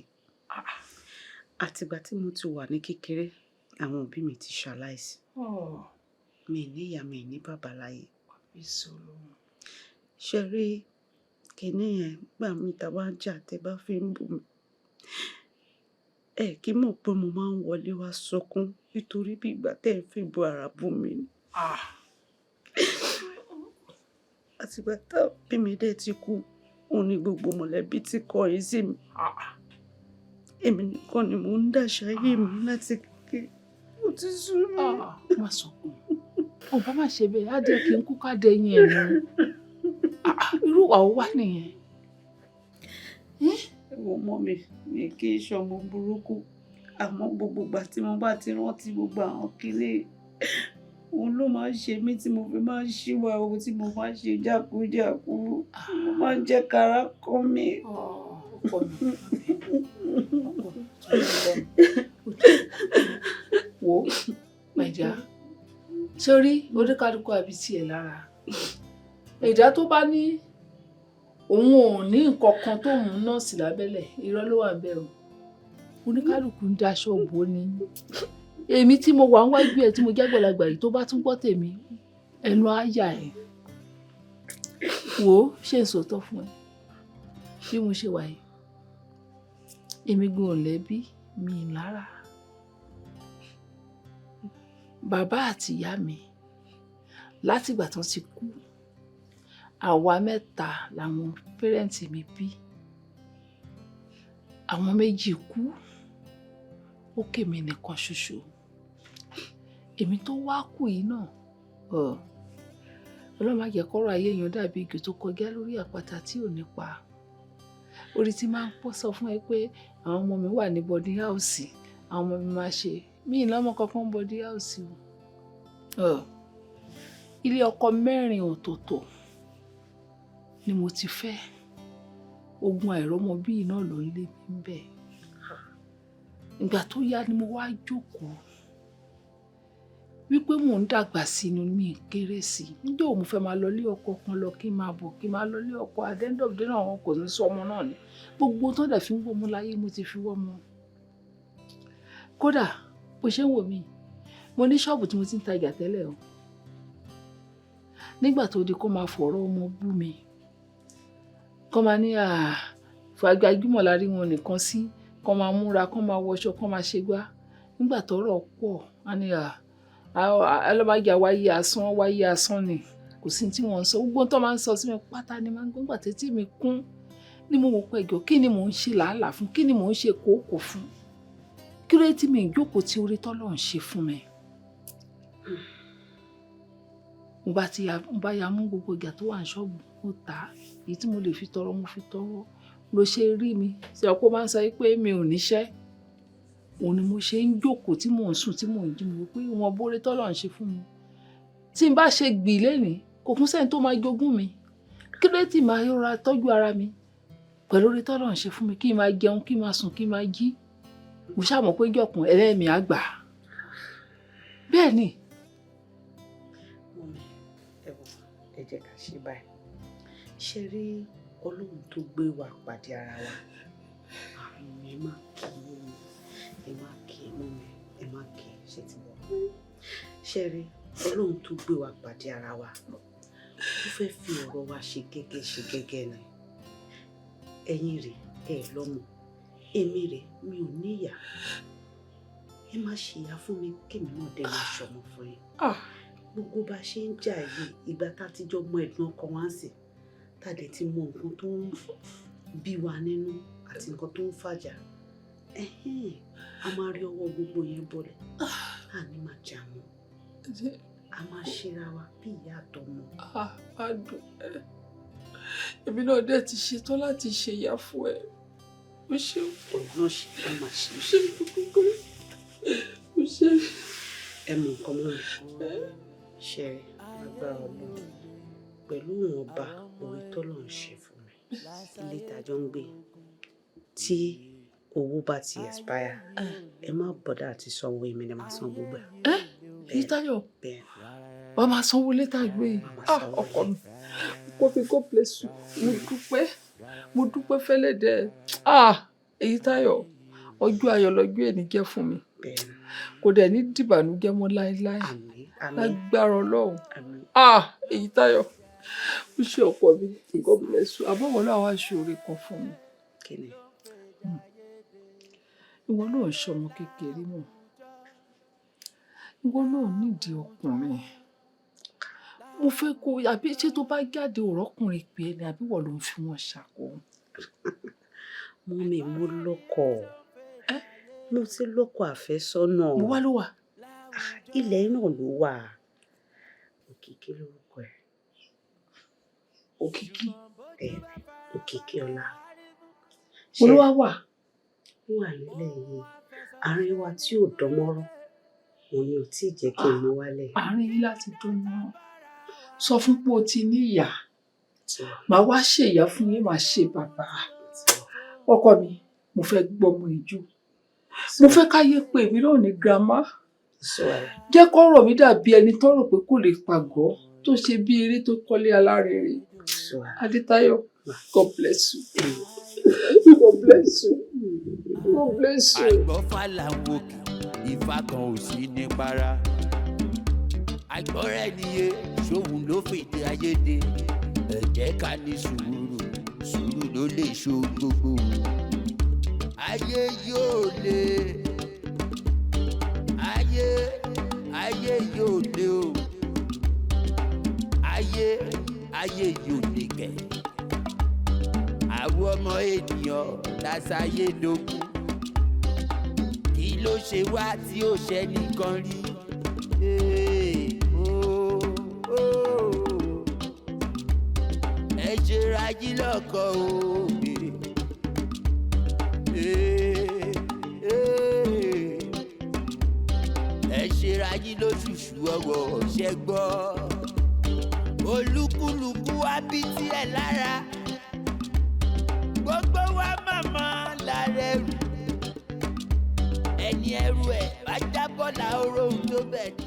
àtìgbà tí mo ti wà ní kékeré àwọn òbí mi ti ṣaláìsí. mi ì ní ìyá mi ì ní bàbá láyé. ṣe rí kinní yẹn gbà mí tá a bá ń jà tẹ́ bá fi ń bù mí ẹ kí mọ̀ pé mo máa ń wọlé wá sọkún nítorí bí ìgbà tẹ́ ẹ fi bu ara bù mí ni. àtìgbà tá bí mi dé ti kú òun ni gbogbo mọ̀lẹ́bí ti kọ̀yìn sí mi. èmi nìkan ni mò ń dàṣà yé mi láti kékeré ó ti sú mi. má sọkún ò bá má ṣe bẹ́ẹ̀ á jẹ́ kí n kú ká dẹ́yìn ẹ̀ ni irú wa ó wà nìyẹn. ẹ wo mọ́ mi kì í ṣọmọ burúkú àmọ́ gbogbo ìgbà tí mo bá ti rántí gbogbo àwọn kílé òun ló máa ń ṣe mí tí mo fi máa ń ṣíwà ohun tí mo máa ń ṣe jákújákú mo máa ń jẹ́ kára kọ́ mi. ọkọ mi wo mẹja sórí oníkálukú àbí tiẹ̀ lára ẹ̀dá tó bá ní òun ò ní nǹkan kan tó mú nọ́ọ̀sì lábẹ́lẹ̀ irọ́ ló wà ń bẹ̀ o oníkálukú ń daṣọ bò ní èmi tí mo wà ń wájú ẹ tí mo jágbàlagbà yìí tó bá tún gbọ́ tèmi ẹnu àyà ẹ wò ó ṣe ń sòótọ́ fún ẹ bí mo ṣe wà yìí èmi gan ò lẹ́bí mi lára bàbá àti ìyá mi látìgbà tán ti kú àwa mẹ́ta làwọn pẹ́rẹ́ǹtì mi bí àwọn méjì kú ó kèmí nìkan ṣoṣo èmi tó wá kù yìí náà ọlọ́mọ àjẹkọ́rọ̀ ayé yan dàbí igi tó kọjá lórí àpáta tí ò ní pa orí tí máa ń pọ́ sọ fún ẹ pé àwọn ọmọ mi wà ní body house àwọn ọmọ mi máa ṣe mí ìlọ́mọ kankan body house o ilé ọkọ 4 ọ̀tọ̀ọ̀tọ̀ ni mo ti fẹ́ ogun àìrọ́mọ bíi náà ló ń lé mi bẹ́ẹ̀ ìgbà tó yá ni mo wá jókòó wípé mò ń dàgbà sí inú mi kéré sí i níjọ́ òun fẹ́ máa lọ lé ọkọ kan lọ kí n máa bọ̀ kí n máa lọ lé ọkọ àdéhùndọ̀dé náà wọn kò ní sọ ọmọ náà ni gbogbo tó dẹ̀ fi ń wọ́ ọmọ láyé mo ti fi wọ́ ọmọ kódà bó ṣe ń wò mí mo ní ṣọ́ọ̀bù tí mo ti ń tajà tẹ́lẹ̀ o nígbà tó di kó máa fọ̀rọ̀ ọmọ bú mi kó máa ní fàgbàjúmọ̀ lárí wọn nìkan sí kó máa múra kó máa wọṣọ kó máa ṣe gbá nígbà tọ́rọ̀ pọ̀ á ní ẹlọ́bàjà wáyé asán ni kò sí tí wọ́n ń sọ gbogbo tó máa ń sọ sí mi pátá ni máa ń gbọ́ngbà tètè mi kún ní mo wò pé ẹjọ́ kí ni mò ń ṣe làálàá fún kí ni mò ń ṣe kókò fún kí ló tí mi ń jókòó tí orí tọ́lọ̀ ń ṣe fún mi. mo bá ya mú gbogbo ìgbà tó wà ní ṣọ́ọ̀bù mo tà á èyí tí mo lè fi tọrọ mo fi tọrọ ló ṣe rí mi ṣe ọ̀pọ̀ máa ń sọ pé mi ò níṣẹ́ òun ni mo ṣe ń jókòó tí mò ń sùn tí mò ń jí mo pé wọn bóre tọ́lọ̀ ń ṣe fún mi tí n bá ṣe gbì lénìí kò fún sẹ́ni tó máa jogún mi kí ló tí máa yọra tọ́jú ara mi pẹ̀lú orí tọ́lọ̀ ń ṣe fún mi kí n máa jẹun kí n máa sùn kí n máa jí mo ṣáà mọ̀ pé jọ̀kùn ẹlẹ́mìí àgbà bẹ́ẹ̀ ni. ẹ jẹ́ ká ṣe báyìí ṣe rí ọlọ́run tó gbé wa pàdé ara wa àwọn ẹ má kí ẹ má kí mọ́ mi ẹ má kí ṣe ti bọ̀ ṣe rí ọlọ́run tó gbé wa pàdé ara wa ó fẹ́ fi ọ̀rọ̀ wa ṣe gẹ́gẹ́ ni ẹ̀yin rẹ̀ ẹ lọ́mọ èmi rẹ̀ mi ò níyà ẹ má ṣe ìyá fún mi kémi náà dé máa ṣọmọ fún yín gbogbo bá ṣe ń jà yìí ìgbà tá a ti jọ mọ ẹ̀dùn ọkàn wá sí tá a dẹ̀ ti mọ nǹkan tó ń bí wa nínú àti nǹkan tó ń fàjà a máa rí ọwọ́ gbogbo yẹn bọ̀lẹ̀ a ní máa jà mọ́ a máa ṣera wa bí ìyá àtọmọ. Adùn èmi náà dẹ̀ ti ṣetán láti ṣe ìyá fún ẹ ó ṣe náà ṣe é máa ṣe ṣe gbogbo ó ṣe. ẹ mọ nǹkan mọ́ mi ṣe agbára Ọlọ́run pẹ̀lú ìwọ̀nba orí tọ́lọ̀ ń ṣe fún mi ilé ìdájọ́ ń gbé tí owó bá ti expire ẹ má bọ̀dá àti sanwó èmi ni màá san gbogbo ẹ̀. èyí Táyọ̀ wàá máa sanwó létà gbé ọkọ mi kó fi God bless you mo dúpẹ́ fẹ́lẹ́dẹ̀ èyí Táyọ̀ ọjọ́ ayọ̀ lọ́jọ́ èní jẹ́ fún mi kò dẹ̀ ní dìbànújẹ́ mọ́ láéláé lágbára Ọlọ́run èyí Táyọ̀ ó ṣe ọkọ mi God bless you àbọ̀wọ̀ náà wá ṣòro kan fún mi. ìwọ náà ń ṣọmọ kékeré mọ́ ìwọ náà nídìí ọkùnrin mo fẹ́ kó àbí ṣé tó bá jáde òrọ́kùnrin pé ẹni àbí wọ́n ló ń fi wọ́n ṣàkó. mọ́mí mo lọ́kọ mo ti lọ́kọ àfẹ́sọ́nà. mo wá ló wà. ilẹ̀ náà ló wà Òkìkí lórúkọ ẹ̀. Òkìkí. Òkìkí ọlá. mo ló wá wà. ó wà nílẹ̀ yìí àárín wa tí ò dánmọ́rán òun ni ò tí ì jẹ́ kí n mú wálẹ̀. àárín yín láti dùn náà sọ fún pé o ti ní ìyá màá wá ṣe ìyá fún yín màá ṣe bàbá ọkọ mi mo fẹ́ gbọ́mọ ìjú mo fẹ́ káyé pé èmi náà ní girama jẹ́ kọ́rọ̀ mi dàbí ẹni tó rò pé kò lè pàgọ́ tó ṣe bí eré tó kọ́lé alárèrè. Adétáyọ̀, God bless you. God bless you. God bless you. Àìgbọ́fà làwọn òkè Ifá kan ò sí ní para. Àìgbọ́ra ẹniyé ṣòun ló fèdè ayédè. Ẹ jẹ́ ká ní sùúrù ló lè ṣó gbogbo. Ayé yóò le. Ayé yóò le o. Ayé yóò le kẹ̀. Àwọn ọmọ ènìyàn lásáyé lógún. Kí ló ṣe wá tí ó ṣe nìkan rí? Ẹ ṣera yín lọ́kọ̀ o. Ẹ ṣera yín lóṣùṣù ọwọ́ ṣẹ́ gbọ́. Olúkúlùkù wá bí tiẹ̀ lára. Gbogbo wa màmá lára ẹrù. Ẹni ẹrù ẹ̀ bá jábọ́ làóró tó bẹ̀ ní.